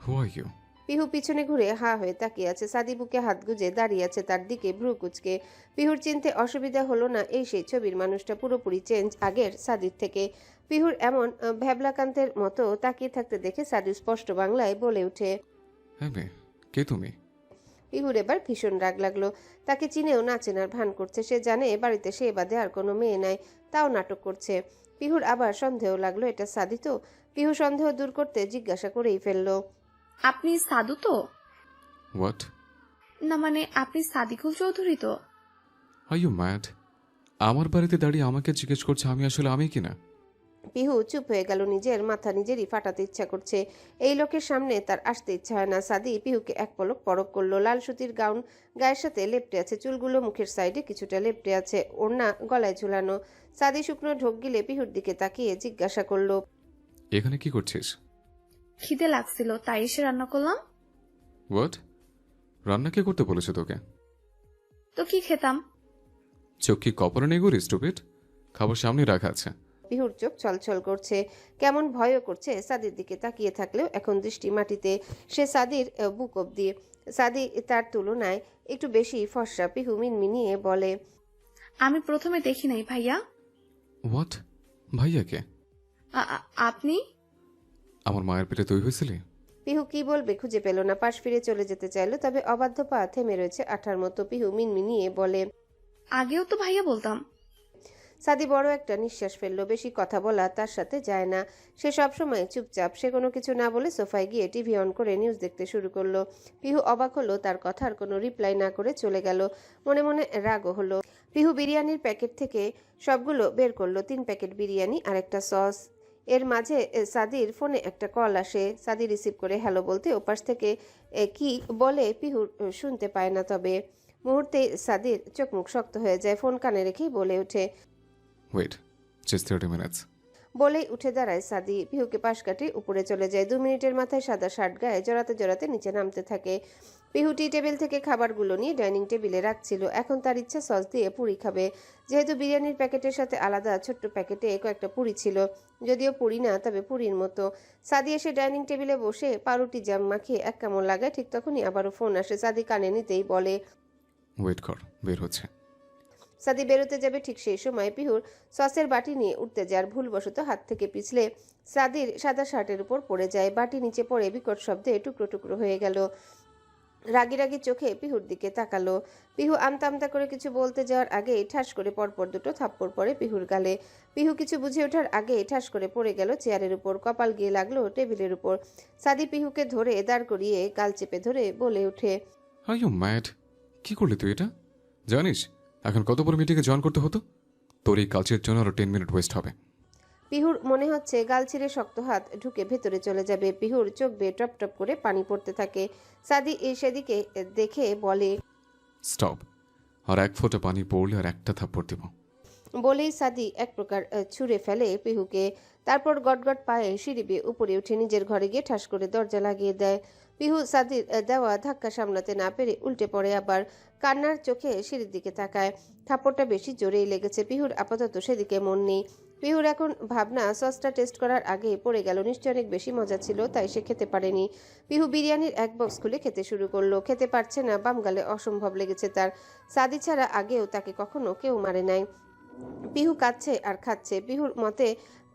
হু আর ইউ? পিহু পিছনে ঘুরে হা হয়ে তাকিয়ে আছে। সাদি বুকে হাত গুজে দাঁড়িয়ে আছে তার দিকে, ভ্রু কুচকে। পিহুর চিনতে অসুবিধা হলো না, এই সেই ছবির মানুষটা, পুরোপুরি চেঞ্জ আগের সাদির থেকে। পিহুর এমন ভ্যাবলাকান্তের মতো তাকিয়ে থাকতে দেখে সাদি স্পষ্ট বাংলায় বলে ওঠে, হ্যাঁ মেয়ে, কে তুমি? পিহুর এবার ভীষণ রাগ লাগলো। তাকে চিনেও না চেনার ভান করছে। সে জানে বাড়িতে সে বাদে আর কোনো মেয়ে নাই, তাও নাটক করছে। পিহুর আবার সন্দেহ লাগলো, এটা সাদি তো। পিহু সন্দেহ দূর করতে জিজ্ঞাসা করেই ফেললো, আপনি সাদু তো? হোয়াট? না মানে আপনি সাদিকুল চৌধুরী তো? Are you mad? আমার বাড়িতে দাঁড়িয়ে আমাকে জিজ্ঞেস করছে আমি আসলে আমি কিনা? পিহু চুপ হয়ে গেল। নিজের মাথা নিজেরই ফাটাতে ইচ্ছা করছে। এই লোকের সামনে তার আসতে ইচ্ছা হয় না। সাদি পিহুকে এক পলক পরক করলো। লাল সুতির গাউন গায়ের সাথে লেপটে আছে, চুলগুলো মুখের সাইডে কিছুটা লেপটে আছে, ওড়না গলায় ঝুলানো। সাদি শুকনো ঢোক গিলে পিহুর দিকে তাকিয়ে জিজ্ঞাসা করলো, এখানে কি করছিস? খিদে লাগছিল তাই এসে রান্না করলাম। হোয়াট? রান্না কে করতে বলেছে তোকে? তো কি খেতাম? চোখ কি কপরে নেই গো স্টুপিড? খাবার সামনে রাখা আছে। পিহুর চোখ ছলছল করছে, কেমন ভয়ও করছে। সাদির দিকে তাকিয়ে থাকলেও এখন দৃষ্টি মাটিতে। সে সাদির বুক অব্দি। সাদি তার তুলনায় একটু বেশি ফর্সা। পিহু মিনমিনিয়ে বলে, আমি প্রথমে দেখি নাই ভাইয়া। হোয়াট? ভাইয়াকে? আপনি? আমার মায়ের পেটে তুই হয়েছিলি? পিহু কি বলবে খুঁজে পেল না। পাশ ফিরে চলে যেতে চাইলো, তবে অবাধ্য পা থেমে রয়েছে আঠার মতো। পিহু মিনমিনিয়ে বলে, আগেও তো ভাইয়া বলতাম। সাদি বড় একটা নিঃশ্বাস ফেললো। বেশি কথা বলা তার সাথে যায় না। সে সবসময় চুপচাপ। সে কোনো কিছু না বলে সোফায় গিয়ে টিভি অন করে নিউজ দেখতে শুরু করলো। পিহু অবাক হলো, তার কথার কোনো রিপ্লাই না করে চলে গেল। মনে মনে রাগও হলো। পিহু বিরিয়ানির প্যাকেট থেকে সবগুলো বের করলো। 3 প্যাকেট বিরিয়ানি আর একটা সস। এর মাঝে সাদির ফোনে একটা কল আসে। সাদি রিসিভ করে হ্যালো বলতে ওপাশ থেকে কি বলে পিহু শুনতে পায় না। তবে মুহূর্তে সাদির চোখ মুখ শক্ত হয়ে যায়। ফোন কানে রেখেই বলে ওঠে, ওয়েট, জাস্ট 30 মিনিটস। বলেই উঠে দাঁড়ায় সাদি। পিহুকে পাশ কাটিয়ে উপরে চলে যায়। 2 মিনিটের মাথায় সাদা শার্ট গায়ে জড়াতে জড়াতে নিচে নামতে থাকে। পিহু টি টেবিল থেকে খাবারগুলো নিয়ে ডাইনিং টেবিলে রাখছিল। এখন তার ইচ্ছা সস দিয়ে পুরি খাবে। যেহেতু বিরিয়ানির প্যাকেটের সাথে আলাদা ছোট্ট প্যাকেটে কয়েকটা পুরি ছিল, যদিও পুরি না তবে পুরির মতো। সাদি এসে ডাইনিং টেবিলে বসে পাউরুটি জাম মাখিয়ে এক কামড় লাগায়। ঠিক তখনই আবারও ফোন আসে। সাদি কানে নিতেই বলে, ওয়েট কর, বের হচ্ছে। সাদি বেরোতে যাবে, ঠিক সেই সময় পিহুর সসের বাটি নিয়ে উঠতে যার ভুলবশত হাত থেকে পিছলে সাদির সাদা শার্টের উপর পড়ে যায়। বাটি নিচে পড়ে বিকট শব্দে টুকরো টুকরো হয়ে গেল। রাগি রাগি চোখে পিহুর দিকে তাকালো। পিহু আমতা আমতা করে কিছু বলতে যাওয়ার আগেই ঠাস করে পরপর দুটো থাপ্পড় পড়ে পিহুর গালে। পিহু কিছু বুঝে ওঠার আগেই ঠাস করে পড়ে গেল চেয়ারের উপর। কপাল গিয়ে লাগলো টেবিলের উপর। সাদি পিহুকে ধরে দাঁড় করিয়ে গাল চেপে ধরে বলে ওঠে, আর ইউ ম্যাড? কি করলি তুই এটা? জানিস এখন কত বড় মিটিংয়ে জয়েন করতে হতো? তোর এই কালচের জন্য আরো 10 মিনিট ওয়েস্ট হবে। পিহুর মনে হচ্ছে গাল ছিঁড়ে শক্ত হাত ঢুকে ভেতরে চলে যাবে। পিহুর চোখ বেয়ে টপ টপ করে পানি পড়তে থাকে। সাদি সেদিকে দেখে বলে, স্টপ। আর 1 ফোঁটা পানি পড়লে আর একটা থাপ্পড় দিব। বলেই সাদি এক প্রকার ছুঁড়ে ফেলে পিহুকে। তারপর গটগট পায়ে সিঁড়ি বেয়ে উপরে উঠে নিজের ঘরে গিয়ে ঠাস করে দরজা লাগিয়ে দেয়। পিহু সাদির দেওয়া ধাক্কা সামলাতে না পেরে উল্টে পড়ে। আবার কান্নার চোখে সিঁড়ির দিকে তাকায়। থাপ্পড়টা বেশি জোরেই লেগেছে। পিহুর আপাতত সেদিকে মন নেই। পিহুর এখন ভাবনা সসটা টেস্ট করার আগে পড়ে গেল। নিশ্চয় অনেক বেশি মজা ছিল, তাই সে খেতে পারেনি। পিহু বিরিয়ানির এক বক্স খুলে খেতে শুরু করলো। খেতে পারছে না, বাম গালে অসম্ভব লেগেছে তার। সাদি ছাড়া আগেও তাকে কখনো কেউ মারে নাই। পিহু কাঁদছে আর খাচ্ছে। পিহুর মতে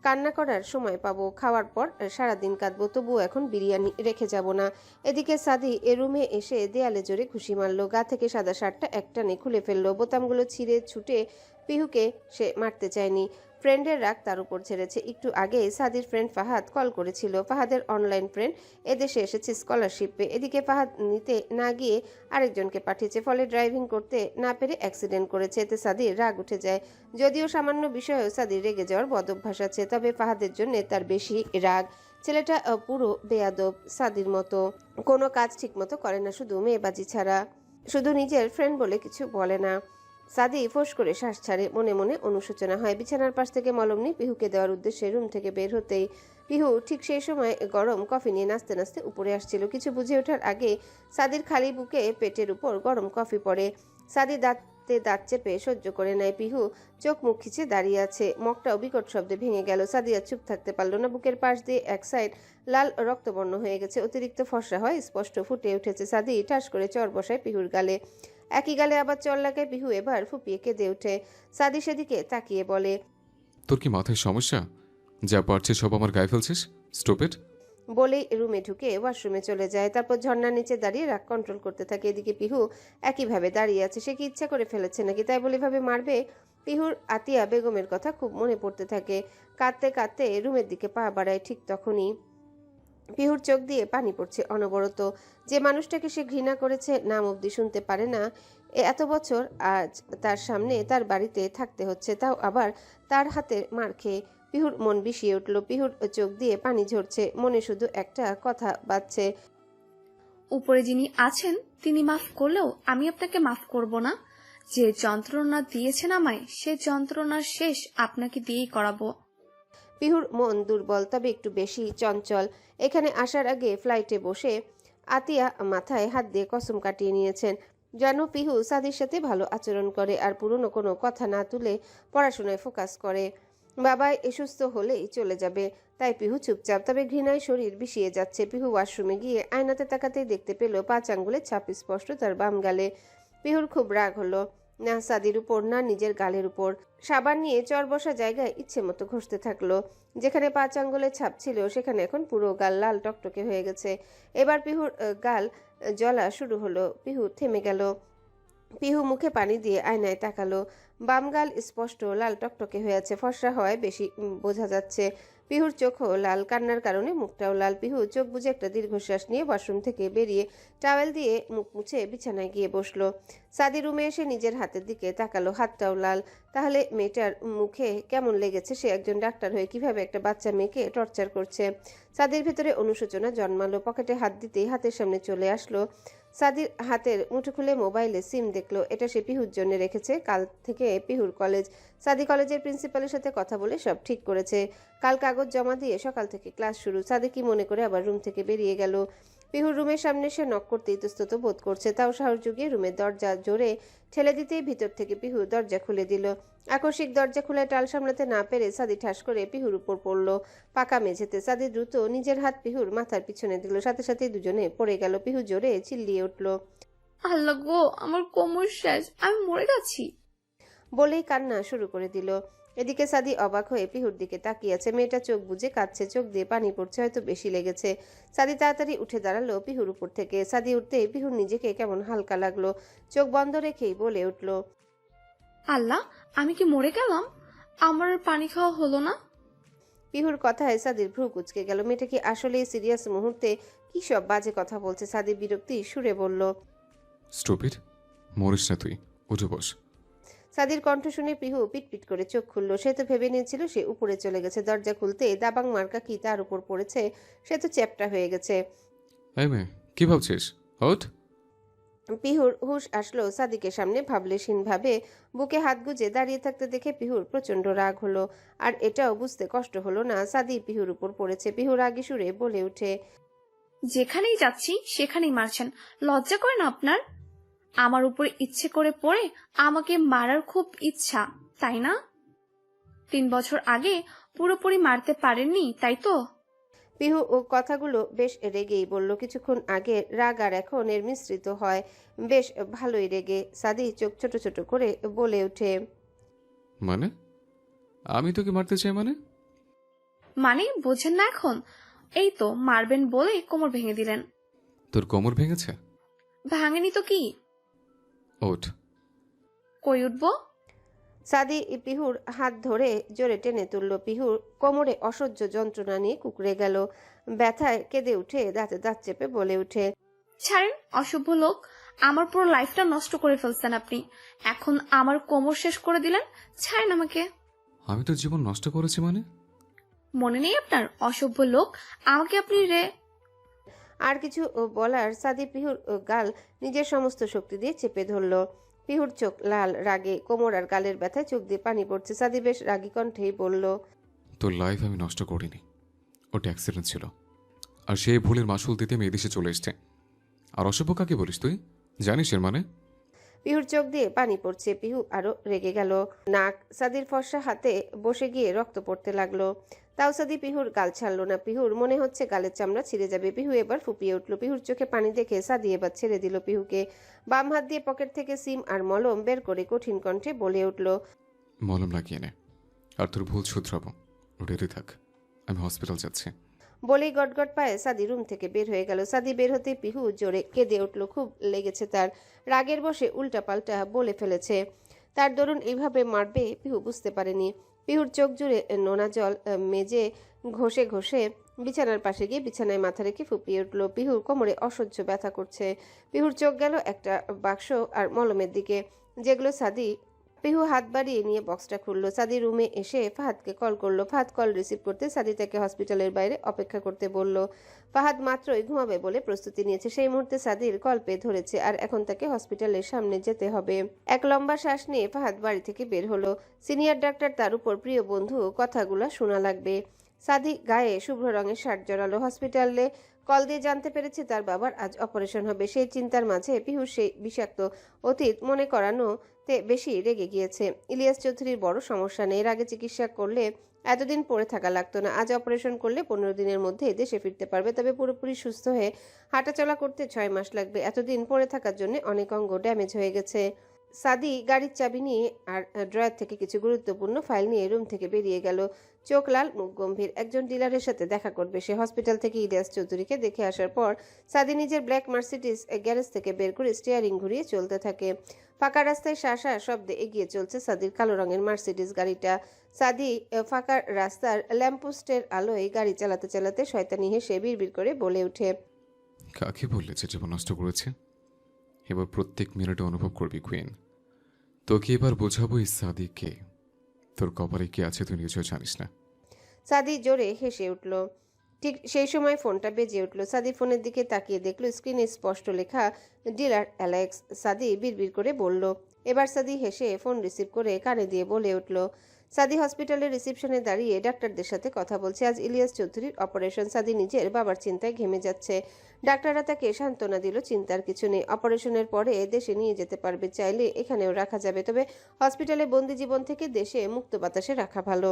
কান্না করার সময় পাবো, খাওয়ার পর সারাদিন কাঁদবো, তবুও এখন বিরিয়ানি রেখে যাব না। এদিকে সাদি এ রুমে এসে দেয়ালে জোরে ঘুষি মারলো। গা থেকে সাদা শার্টটা একটানে খুলে ফেললো। বোতামগুলো ছিঁড়ে ছুটে পিহুকে সে মারতে চায়নি। ফ্রেন্ডের রাগ তার উপর ছেড়েছে। একটু আগে সাদির ফ্রেন্ড ফাহাদ কল করেছিল। ফাহাদের অনলাইন ফ্রেন্ড এদেশে এসেছে স্কলারশিপে। এদিকে ফাহাদ নিতে না গিয়ে আরেকজনকে পাঠিয়েছে, ফলে ড্রাইভিং করতে না পেরে অ্যাক্সিডেন্ট করেছে। এতে সাদির রাগ উঠে যায়। যদিও সামান্য বিষয়েও সাদির রেগে যাওয়ার বদভ্যাস আছে, তবে ফাহাদের জন্য তার বেশি রাগ। ছেলেটা পুরো বেয়াদব, সাদির মতো কোনো কাজ ঠিক মতো করে না, শুধু মেয়েবাজি ছাড়া। শুধু নিজের ফ্রেন্ড বলে কিছু বলে না। সাদি ফোঁস করে শ্বাস ছাড়ে, মনে মনে অনুশোচনা হয়। বিছানার পাশ থেকে মলম নিয়ে পিহুকে দেওয়ার উদ্দেশ্যে রুম থেকে বের হতেই পিহু ঠিক সেই সময় গরম কফি নিয়ে নাচতে নাচতে উপরে আসছিল। কিছু বুঝে ওঠার আগে সাদির খালি বুকে পেটের উপর গরম কফি পড়ে। সাদি দাঁতে দাঁত চেপে সহ্য করে নেয়। পিহু চোখ মুখ খিচে দাঁড়িয়ে আছে। মগটাও বিকট শব্দে ভেঙে গেল। সাদি আর চুপ থাকতে পারল না। বুকের পাশ দিয়ে এক সাইড লাল রক্তবর্ণ হয়ে গেছে, অতিরিক্ত ফর্সা হয় স্পষ্ট ফুটে উঠেছে। সাদি ঠাস করে চর বসায় পিহুর গালে। একই গালে আবার চর লাগায় পিহু। এবার ফুপিয়ে কেঁদে ওঠে। সাদি সেদিকে তাকিয়ে বলে, তোর কি মাথায় সমস্যা? যা পারছিস সব আমার গায়ে ফেলছিস, স্টুপিড। বলেই রুমে ঢুকে ওয়াশরুমে চলে যায়। তারপর ঝর্ণার নিচে দাঁড়িয়ে রাগ কন্ট্রোল করতে থাকে। এদিকে পিহু একইভাবে দাঁড়িয়ে আছে। সে কি ইচ্ছা করে ফেলেছে নাকি, তাই বলে এভাবে মারবে? পিহুর আতিয়া বেগমের কথা খুব মনে পড়তে থাকে। কাঁদতে কাঁদতে রুমের দিকে পা বাড়ায়। ঠিক তখনই পিহুর চোখ দিয়ে পানি পড়ছে অনবরত। যে মানুষটাকে সে ঘৃণা করেছে নাম অবধি শুনতে পারে না, এত বছর আজ তার সামনে তার বাড়িতে থাকতে হচ্ছে, তাও আবার তার হাতে মার খেয়ে। পিহুর মন বিষিয়ে উঠল। পিহুর চোখ দিয়ে পানি ঝরছে, মনে শুধু একটা কথা বাজছে, উপরে যিনি আছেন তিনি মাফ করলেও আমি আপনাকে মাফ করব না। যে যন্ত্রণা দিয়েছেন আমায়, সে যন্ত্রণার শেষ আপনাকে দিয়েই করাবো। পিহুর মন দুর্বল, তবে একটু বেশি চঞ্চল। এখানে আসার আগে ফ্লাইটে বসে আতিয়া মাথায় হাত দিয়ে কসম কাটিয়ে নিয়েছেন যেন পিহু সাদির সাথে ভালো আচরণ করে আর পুরনো কোনো কথা না তুলে পড়াশোনায় ফোকাস করে। বাবাই সুস্থ হলেই চলে যাবে, তাই পিহু চুপচাপ। তবে ঘৃণায় শরীর বিষিয়ে যাচ্ছে। পিহু ওয়াশরুমে গিয়ে আয়নাতে তাকাতেই দেখতে পেল 5 আঙ্গুলের ছাপ স্পষ্ট তার বাম গালে। পিহুর খুব রাগ হলো, না সাদির উপর না নিজের গালের উপর। সাবান নিয়ে চর বসা জায়গায় ইচ্ছে মতো ঘষতে থাকলো। যেখানে 5 আঙ্গুলের ছাপ ছিল সেখানে এখন পুরো গাল লাল টকটকে হয়ে গেছে। এবার পিহুর গাল জ্বলা শুরু হলো। পিহু থেমে গেল। পিহু মুখে পানি দিয়ে আয়নায় তাকালো। বাম গাল স্পষ্ট লাল টকটকে হয়ে আছে, ফর্সা হওয়ায় বেশি বোঝা যাচ্ছে। পিহুর চোখও লাল, কান্নার কারণে মুখটাও লাল। পিহু চোখ বুজে একটা দীর্ঘশ্বাস নিয়ে ওয়াশরুম থেকে বেরিয়ে টাওয়েল দিয়ে মুখ মুছে বিছানায় গিয়ে বসলো। সাদি রুমে এসে নিজের হাতের দিকে তাকালো, হাতটাও লাল। তাহলে মেয়েটার মুখে কেমন লেগেছে? সে একজন ডাক্তার হয়ে কিভাবে একটা বাচ্চা মেয়েকে টর্চার করছে? সাদির ভেতরে অনুশোচনা জন্মালো। পকেটে হাত দিতেই হাতের সামনে চলে আসলো। সাদির হাতের মুঠো খুলে মোবাইলে সিম দেখলো। এটা সে পিহুর জন্য রেখেছে। কাল থেকে পিহুর কলেজ। সাদি কলেজের প্রিন্সিপালের সাথে কথা বলে সব ঠিক করেছে। কাল কাগজ জমা দিয়ে সকাল থেকে ক্লাস শুরু। সাদি কি মনে করে আবার রুম থেকে বেরিয়ে গেল। পিহুর রুমের সামনে সে নক করতে ইতস্তত বোধ করছে, তাও সাহস জুগিয়ে রুমের দরজা জোরে ঠেলে দিতেই ভিতর থেকে পিহু দরজা খুলে দিল। আকস্মিক দরজা খোলায় টাল সামলাতে না পেরে সাদি ঠাস করে পিহুর উপর পড়ল, পাকা মেঝেতে। সাদি দ্রুত নিজের হাত পিহুর মাথার পিছনে দিল, সাথে সাথে দুজনে পড়ে গেল। পিহু জোরে চিল্লিয়ে উঠল, আল্লাহ গো, আমার কোমর শেষ, আমি মরে যাচ্ছি। বলেই কান্না শুরু করে দিল। এদিকে সাদি অবাক হয়ে পিহুর দিকে তাকিয়ে আছে। মেয়েটা চোখ বুজে কাঁদছে, চোখ দিয়ে পানি পড়ছে, হয়তো বেশি লেগেছে। সাদি তাড়াতাড়ি উঠে দাঁড়ালো পিহুর উপর থেকে। সাদি উঠতেই পিহুর নিজেকে কেমন হালকা লাগলো। চোখ বন্ধ রেখেই বলে উঠল, আল্লাহ, আমি কি মরে গেলাম? আমার আর পানি খাওয়া হলো না। পিহুর কথায় সাদির ভ্রু কুচকে গেল। মেয়েটা কি আসলেই সিরিয়াস মুহূর্তে কি সব বাজে কথা বলছে? সাদি বিরক্তি সুরে বলল, স্টুপিড, মরিস না তুই, উঠে বস। সাদির কণ্ঠ শুনে পিহু পিটপিট করে চোখ খুলল। সে তো ভেবে নিয়েছিল সে উপরে চলে গেছে। দরজা খুলতে দাবাং মার্কা কি তার উপর পড়েছে, সে তো চ্যাপ্টা হয়ে গেছে। এই মেয়ে, কি ভাবছিস? ওঠ। পিহুর হুশ আসলো সাদিকের সামনে ভাবলেশীন ভাবে। বুকে হাত গুজে দাঁড়িয়ে থাকতে দেখে পিহুর প্রচন্ড রাগ হলো। আর এটাও বুঝতে কষ্ট হলো না সাদি পিহুর উপর পড়েছে। পিহু রাগী সুরে বলে উঠে, যেখানেই যাচ্ছি সেখানেই মারছেন, লজ্জা করে না আপনার? আমার উপরে ইচ্ছে করে পড়ে আমাকে মারার খুব ইচ্ছা, তাই না? 3 বছর আগে পুরোপুরি মারতে পারেননি, তাই তো? পিহু ও কথাগুলো বেশ রেগেই বলল। কিছুক্ষণ আগে রাগ আর এখন এর মিশ্রিত হয়। বেশ ভালোই রেগে। সাদি চোখ ছোট ছোট করে বলে ওঠে, মানে আমি তোকে মারতে চাই? মানে বোঝেন না এখন? এই তো মারবেন বলে কোমর ভেঙে দিলেন। তোর কোমর ভেঙেছে? ভাঙেনি তো কি। ওঠ। কই উঠবো? সাদি পিহুর হাত ধরে জোরে টেনে তুলল। পিহুর কোমরে অসহ্য যন্ত্রণা নিয়ে কুঁকড়ে গেল। ব্যথায় কেঁদে উঠে দাঁতে দাঁত চেপে বলে উঠে, ছাড়েন অসভ্য লোক, আমার পুরো লাইফটা নষ্ট করে ফেলছেন আপনি। এখন আমার কোমর শেষ করে দিলেন, ছাড়েন আমাকে। আমি তোর জীবন নষ্ট করেছি মানে? মনে নেই আপনার? অসভ্য লোক, আমাকে আপনি আর কিছু বলার সাদি পিহুর গাল নিজের সমস্ত শক্তি দিয়ে চেপে ধরল। পিহুর চোখ লাল, রাগে কোমর আর গালের ব্যথায় চোখ দিয়ে পানি পড়ছে। সাদি বেশ রাগী কণ্ঠেই বলল, তোর লাইফ আমি নষ্ট করিনি, ওটা অ্যাক্সিডেন্ট ছিল। আর সেই ভুলের মাসুল দিতে আমি এদেশে চলে এসছে। আর অসভ্য কাকে বলিস তুই? জানিস এর মানে? পিহুর চোখ দিয়ে পানি পড়ছে। পিহু আরো রেগে গেল। নাক সাদির ফর্সা হাতে বসে গিয়ে রক্ত পড়তে লাগলো। তাও সাদি পিহুর গাল ছাড়লো না। পিহুর মনে হচ্ছে গালের চামড়া ছিঁড়ে যাবে। পিহু এবার ফুপিয়ে উঠল। পিহুর চোখে পানি দেখে সাদি এবার ছেড়ে দিল পিহুকে। বাম হাত দিয়ে পকেট থেকে সিম আর মলম বের করে কঠিন কণ্ঠে বলে উঠল, মলম লাগিয়ে নে, আর তোর ভুল শুধরাবো। রেডি থাক, আমি হসপিটাল যাচ্ছি। বলেই গটগট পায়ে সাদি রুম থেকে বের হয়ে গেল। সাদি বের হতেই পিহু জোরে কেঁদে উঠল। খুব লেগেছে তার। রাগের বসে উল্টাপাল্টা বলে ফেলেছে। তার দরুন এইভাবে মারবে পিহু বুঝতে পারেনি। পিহুর চোখ জুড়ে নোনা জল মেজে ঘষে ঘষে বিছানার পাশে গিয়ে বিছানায় মাথা রেখে ফুপিয়ে উঠল। পিহুর কোমরে অসহ্য ব্যথা করছে। পিহুর চোখ গেল একটা বাক্স আর মলমের দিকে, যেগুলো সাদি। পিহু হাত বাড়িয়ে নিয়ে বক্সটা খুললো। সাদি রুমে এসে ফাহাদকে কল করলো। ফাহাদ কল রিসিভ করতে সাদি তাকে হসপিটালের বাইরে অপেক্ষা করতে বলল। ফাহাদ মাত্রই ঘুমাবে বলে প্রস্তুতি নিয়েছে। সেই মুহূর্তে সাদির কল পেয়ে ধরেছে, আর এখন তাকে হসপিটালের সামনে যেতে হবে। এক লম্বা শ্বাস নিয়ে ফাহাদ বাড়ি থেকে বের হলো। সিনিয়র ডাক্তার, তার উপর প্রিয় বন্ধু, কথাগুলো শোনা লাগবে। সাদি গায়ে শুভ্র রঙের শার্ট জড়ালো। হসপিটালে কল দিয়ে জানতে পেরেছে তার বাবার আজ অপারেশন হবে। সেই চিন্তার মাঝে পিহুর সেই বিষাক্ত অতীত মনে করানো বেশি রেগে গিয়েছে। ইলিয়াস চৌধুরীর বড় সমস্যা নেই, এর আগে চিকিৎসা করলে এতদিন পড়ে থাকা লাগতো না। আজ অপারেশন করলে 15 দিনের মধ্যে দেশে ফিরতে পারবে, তবে পুরোপুরি সুস্থ হয়ে হাঁটাচলা করতে 6 মাস লাগবে। এতদিন পড়ে থাকার জন্য অনেক অঙ্গ ড্যামেজ হয়ে গেছে। সাদি গাড়ির চাবি নিয়ে আর ড্রয়ার থেকে কিছু গুরুত্বপূর্ণ ফাইল নিয়ে রুম থেকে বেরিয়ে গেল। চোখ লাল, মুখ গম্ভীর। একজন ডিলারের সাথে দেখা করবে সে। হসপিটাল থেকে ইলিয়াস চৌধুরীকে দেখে আসার পর সাদি নিজের ব্ল্যাক মার্সিডিজ গ্যারেজ থেকে বের করে স্টিয়ারিং ঘুরিয়ে চলতে থাকে। ফাঁকা রাস্তায় শাঁসা শব্দে এগিয়ে চলছে সাদির কালো রঙের মার্সিডিজ গাড়িটা। সাদি ফাঁকা রাস্তার ল্যাম্পপোস্টের আলোয় গাড়ি চালাতে চালাতে শয়তানি হেসে বিড়বিড় করে বলে ওঠে, কাকে বললে যে জীবন নষ্ট করেছে? এবার প্রত্যেক মিনিটে অনুভব করবি কুইন। তোকে এবার বোঝাবো এই সাদিককে। তোর কপালে কি আছে তুই নিজেও জানিস না। সাদি জোরে হেসে উঠল। ঠিক সেই সময় ফোনটা বেজে উঠল। সাদি ফোনের দিকে তাকিয়ে দেখল স্ক্রিনে স্পষ্ট লেখা ডিলার অ্যালেক্স। সাদি বিড়বিড় করে বলল। এবার সাদি হেসে ফোন রিসিভ করে কানে দিয়ে বলে উঠল। সাদি হসপিটালের রিসেপশনে দাঁড়িয়ে ডাক্তারদের সাথে কথা বলছে। আজ ইলিয়াস চৌধুরীর অপারেশন। সাদি নিজের বাবার চিন্তায় ঘেমে যাচ্ছে। ডাক্তাররা তাকে সান্ত্বনা দিল, চিন্তার কিছু নেই। অপারেশনের পরে দেশে নিয়ে যেতে পারবে, চাইলে এখানেও রাখা যাবে, তবে হসপিটালে বন্দি জীবন থেকে দেশে মুক্ত বাতাসে রাখা ভালো।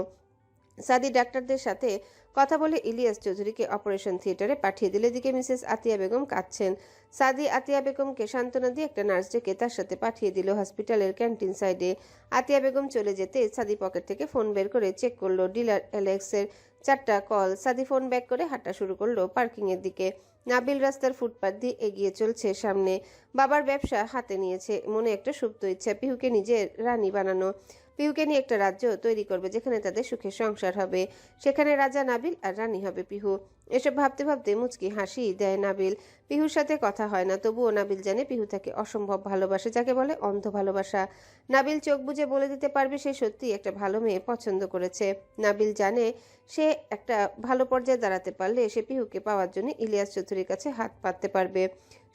সাদি ডাক্তারদের সাথে কথা বলে ইলিয়াস চৌধুরীকে অপারেশন থিয়েটারে পাঠিয়ে দিলে। এদিকে মিসেস আতিয়া বেগম কাঁদছেন। সাদি আতিয়া বেগমকে সান্ত্বনা দিয়ে একটা নার্স ডেকে তার সাথে পাঠিয়ে দিল হসপিটালের ক্যান্টিন সাইডে। আতিয়া বেগম চলে যেতে সাদি পকেট থেকে ফোন বের করে চেক করলো ডিলার অ্যালেক্সের 4টা কল। সাদি ফোন ব্যাক করে হাঁটা শুরু করলো পার্কিংয়ের দিকে। নাবিল রাস্তার ফুটপাত দিয়ে এগিয়ে চলছে সামনে। বাবার ব্যবসা হাতে নিয়েছে, মনে একটা সুপ্ত ইচ্ছা পিহুকে নিজের রানী বানানো। পিহুকে নিয়ে একটা রাজ্য তৈরি করবে যেখানে তাদের সুখে সংসার হবে। সেখানে রাজা নাবিল আর রানী হবে পিহু। এসব ভাবতে ভাবতে মুচকি হাসি দেয় নাবিল। পিহুর সাথে কথা হয় না, তবুও নাবিল জানে পিহু তাকে অসম্ভব ভালোবাসে, যাকে বলে অন্ধ ভালোবাসা। নাবিল চোখ বুজে বলে দিতে পারবে সে সত্যি একটা ভালো মেয়ে পছন্দ করেছে। নাবিল জানে সে একটা ভালো পর্যায়ে দাঁড়াতে পারলে সে পিহুকে পাওয়ার জন্য ইলিয়াস চৌধুরীর কাছে হাত পাততে পারবে।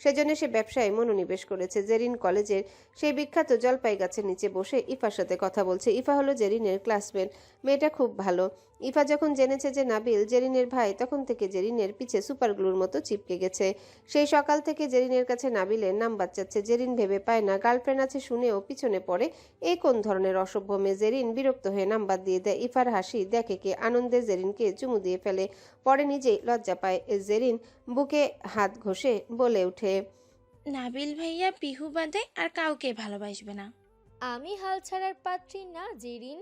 সেজন্য সে ব্যবসায় মনোনিবেশ করেছে। জেরিন কলেজের সেই বিখ্যাত জলপাই গাছের নিচে বসে ইফার সাথে কথা বলছে। ইফা হলো জেরিনের ক্লাসমেট। মেয়েটা খুব ভালো। ইফা যখন জেনেছে যে নাবিল জেরিনের ভাই, তখন থেকে জেরিনের পিছে সুপারগ্লুর মতো চিপকে গেছে। সেই সকাল থেকে জেরিনের কাছে নাবিলের নাম্বার চাচ্ছে। জেরিন ভেবে পায় না, গার্লফ্রেন্ড আছে শুনেও পিছনে পড়ে। এই কোন ধরনের অসভ্য মেয়ে? জেরিন বিরক্ত হয়ে নাম্বার দিয়ে দেয়। ইফার হাসি দেখে কে আনন্দে জেরিনকে চুমু দিয়ে ফেলে। পরে নিজেই লজ্জা পায়। জেরিন বুকে হাত ঘষে বলে ওঠে, নাবিল ভাইয়া পিহু বাদে আর কাউকে ভালোবাসবে না। আমি হাল ছাড়ার পাত্রী না জেরিন।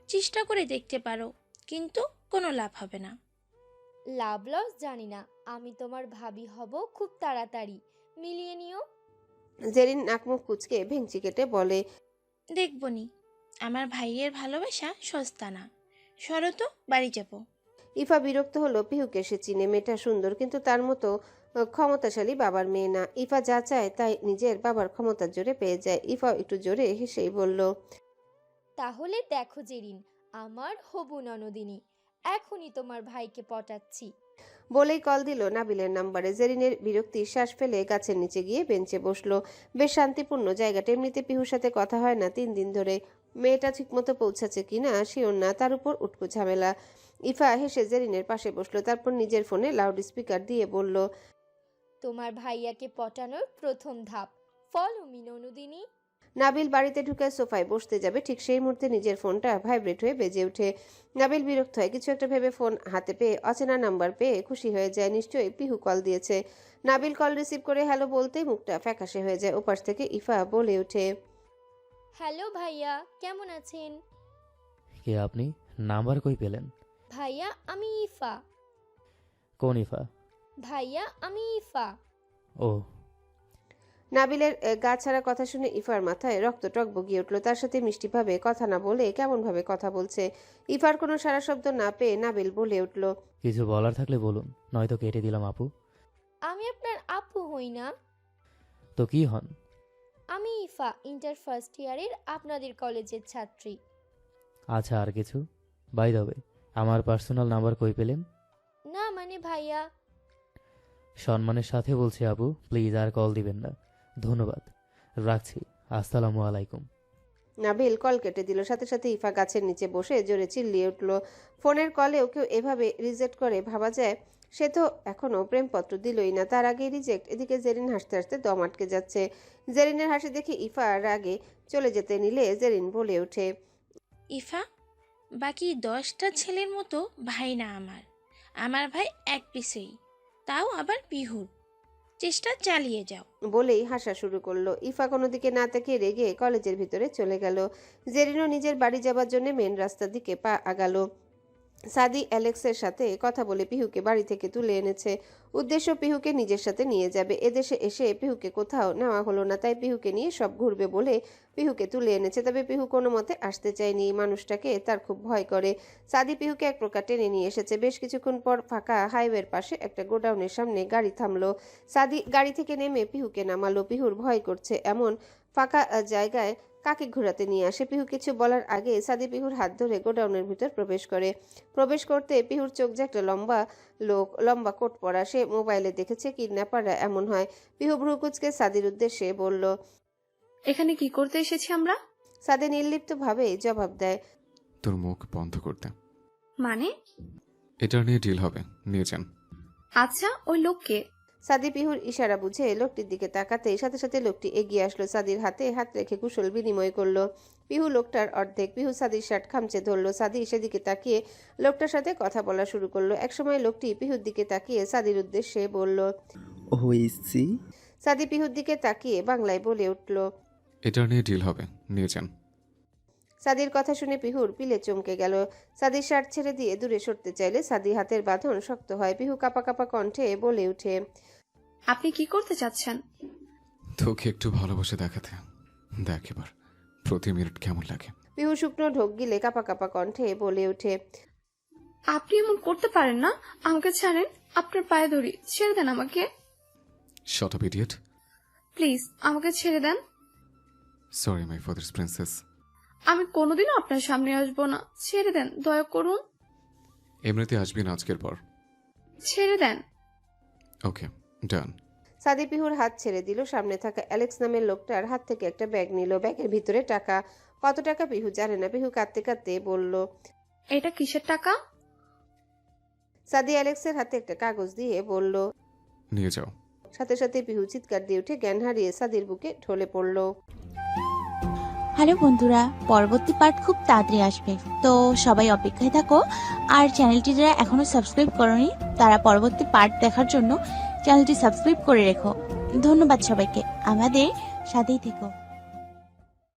চেষ্টা করে দেখতে পারো, কিন্তু কোনো লাভ হবে না। লাভ লস জানি না, আমি তোমার ভাবি হব খুব তাড়াতাড়ি, মিলিয়ে নিও। জেরিন নাকমুখ কুচকে ভেঙচি কেটে বলে, দেখবনি। আমার ভাইয়ের ভালোবাসা সস্তা না। সরো তো, বাড়ি যাবো। ইফা বিরক্ত হলো পিহুকে সে চিনে। মেয়েটা সুন্দর কিন্তু তার মতো ক্ষমতাশালী বাবার মেয়ে না। ইফা যা চায় তাই নিজের বাবার ক্ষমতার জোরে পেয়ে যায়। ইফা একটু জোরে হেসেই বলল, তাহলে দেখো জেরিন, আমার হবু ননদিনী, এখনই তোমার ভাইকে পটাচ্ছি। বলেই কল দিল নাবিলের নাম্বারে। জেরিনের বিরক্তির শ্বাস ফেলে গাছের নিচে গিয়ে বেঞ্চে বসলো। বেশ শান্তিপূর্ণ জায়গাটা। এমনিতে পিহুর সাথে কথা হয় না 3 দিন ধরে। মেয়েটা ঠিকমতো পৌঁছাচ্ছে কিনা শিওর না, তার উপর উটকো ঝামেলা। ইফা হেসে জেরিনের পাশে বসলো, তারপর নিজের ফোনে লাউড স্পিকার দিয়ে বলল, তোমার ভাইয়াকে পটানোর প্রথম ধাপ, ফলো মি ননদিনী। নাবিল বাড়িতে ঢুকে সোফায় বসতে যাবে, ঠিক সেই মুহূর্তে নিজের ফোনটা ভাইব্রেট হয়ে বেজে ওঠে। নাবিল বিরক্ত হয়, কিছু একটা ভেবে ফোন হাতে পেয়ে অচেনা নাম্বার পেয়ে খুশি হয়ে যায়। নিশ্চয়ই পিহু কল দিয়েছে। নাবিল কল রিসিভ করে হ্যালো বলতেই মুখটা ফ্যাকাশে হয়ে যায়। ওপাশ থেকে ইফা বলে ওঠে, হ্যালো ভাইয়া, কেমন আছেন? কে আপনি? নাম্বার কই পেলেন? ভাইয়া আমি ইফা। কোন ইফা? ভাইয়া আমি ইফা। ও। নাবিলের গা ছাড়া কথা শুনে ইফার মাথায় রক্ত টকবগিয়ে উঠল। তার সাথে মিষ্টিভাবে কথা না বলে কেমন ভাবে কথা বলছে। ইফার কোনো সারা শব্দ না পেয়ে নাবিল বলে উঠল, কিছু বলার থাকলে বলুন, নয়তো কেটে দিলাম আপু। আমি আপনার আপু হই না, তো কি হন? আমি ইফা, ইন্টার ফার্স্ট ইয়ারের আপনাদের কলেজের ছাত্রী। আচ্ছা, আর কিছু? বাই দ্য ওয়ে, আমার পার্সোনাল নাম্বার কই পেলেন? না মানে ভাইয়া। সম্মানের সাথে বলছি আপু, প্লিজ আর কল দিবেন না। ধন্যবাদ, রাখছি। আসসালামু আলাইকুম। নাবিল কল কেটে দিল। সাথে সাথে ইফা গাছের নিচে বসে জোরে চিল্লিয়ে উঠল। ফোনের কলেও কেউ এভাবে রিজেক্ট করে ভাবা যায়? সে তো এখনো প্রেমপত্র দিলই না, তার আগেই রিজেক্ট। এদিকে জেরিন হাসতে হাসতে দম আটকে যাচ্ছে। জেরিনের হাসি দেখে ইফা রাগে চলে যেতে নিলে জেরিন বলে ওঠে, ইফা, বাকি 10টা ছেলের মতো ভাই না আমার। আমার ভাই এক পিসেই, তাও আবার পিহুর। চেষ্টা চালিয়ে যাও। বলেই হাসা শুরু করলো। ইফা কোনো দিকে না তাকিয়ে রেগে কলেজের ভিতরে চলে গেল। জেরিনও নিজের বাড়ি যাবার জন্য মেন রাস্তার দিকে পা আগালো। সাদি অ্যালেক্সের সাথে কথা বলে পিহুকে বাড়ি থেকে তুলে এনেছে। উদ্দেশ্য পিহুকে নিজের সাথে নিয়ে যাবে। এদেশে এসে পিহুকে কোথাও নেওয়া হলো না, তাই পিহুকে নিয়ে সব ঘুরবে বলে পিহুকে তুলে এনেছে। তবে পিহু কোনো মতে আসতে চায়নি। মানুষটাকে তার খুব ভয় করে। সাদি পিহুকে এক প্রকার টেনে নিয়ে এসেছে। বেশ কিছুক্ষণ পর ফাঁকা হাইওয়ের পাশে একটা গোডাউনের সামনে গাড়ি থামলো। সাদি গাড়ি থেকে নেমে পিহুকে নামালো। পিহুর ভয় করছে, এমন ফাঁকা জায়গায় কাকে ঘোরাতে নিয়ে আসে। পিহু কিছু বলার আগে সাদি পিহুর হাত ধরে গোডাউনের ভিতর প্রবেশ করে। প্রবেশ করতে পিহুর চোখ যে একটা লম্বা লোক, লম্বা কোট পরা। সে মোবাইলে দেখেছে কিডন্যাপাররা এমন হয়। পিহু ভ্রুকুচকে সাদির উদ্দেশ্যে বলল, এখানে কি করতে এসেছি আমরা? সাদি নির্লিপ্তভাবে জবাব দেয়, তোর মুখ বন্ধ করতে। মানে? এটা নিয়ে ডিল হবে, নিয়ে যান। আচ্ছা, ওই লোককে? সাদি পিহুর ইশারা বুঝে লোকটির দিকে তাকাতেই সাথে সাথে লোকটি এগিয়ে আসলো। সাদির হাতে হাত রেখে কুশল বিনিময় করলো। পিহু লোকটার অর্ধেক। পিহু সাদির শার্ট খামচে ধরলো। সাদি সেদিকে তাকিয়ে লোকটার সাথে কথা বলা শুরু করলো। একসময় লোকটি পিহুর দিকে তাকিয়ে সাদির উদ্দেশ্যে বলল, হইছি। সাদি পিহুর দিকে তাকিয়ে বাংলায় বলে উঠল, এটা নিয়ে ডিল হবে, নিয়ে যান। সাদির কথা শুনে পিহুর পিলে চমকে গেল। সাদির শার্ট ছেড়ে দিয়ে দূরে সরতে চাইলে সাদি হাতের বাঁধন শক্ত হয়। পিহু কাপা কাপা কণ্ঠে বলে উঠে, আপনি কি করতে চাচ্ছেন? তোকে একটু ভালোবাসে দেখাতে। দেখ এবার প্রতি মিনিট কেমন লাগে। পিহু শুকনো ঢোক গিলে কাপা কাপা কণ্ঠে বলে ওঠে, আপনি এমন করতে পারেন না। আমাকে ছাড়েন, আপনার পায়ে ধরি, ছেড়ে দেন আমাকে। Shot up idiot. প্লিজ আমাকে ছেড়ে দেন। Sorry my father's princess. আমি কোনোদিনও আপনার সামনে আসবো না। ছেড়ে দেন, দয়া করুন। এমনিতে আসবি না আজকের পর। ছেড়ে দেন। ওকে, ডান। সাদি পিহুর হাত ছেড়ে দিল। সামনে থাকা অ্যালেক্স নামের লোকটার হাত থেকে একটা ব্যাগ নিল। ব্যাগের ভিতরে টাকা। কত টাকা পিহু জানে না। পিহু কাঁদতে কাঁদতে বলল, এটা কিসের টাকা? সাদি অ্যালেক্সের হাতে একটা কাগজ দিয়ে বলল, নিয়ে যাও। সাথে সাথে পিহু চিৎকার দিয়ে উঠে জ্ঞান হারিয়ে সাদির বুকে ঢলে পড়ল। হ্যালো বন্ধুরা, পরবর্তী পার্ট খুব তাড়াতাড়ি আসবে, তো সবাই অপেক্ষায় থাকো। আর চ্যানেলটি যারা এখনো সাবস্ক্রাইব করোনি তারা পরবর্তী পার্ট দেখার জন্য চ্যানেলটি সাবস্ক্রাইব করে রেখো। ধন্যবাদ সবাইকে, আমাদের সাথেই থেকো।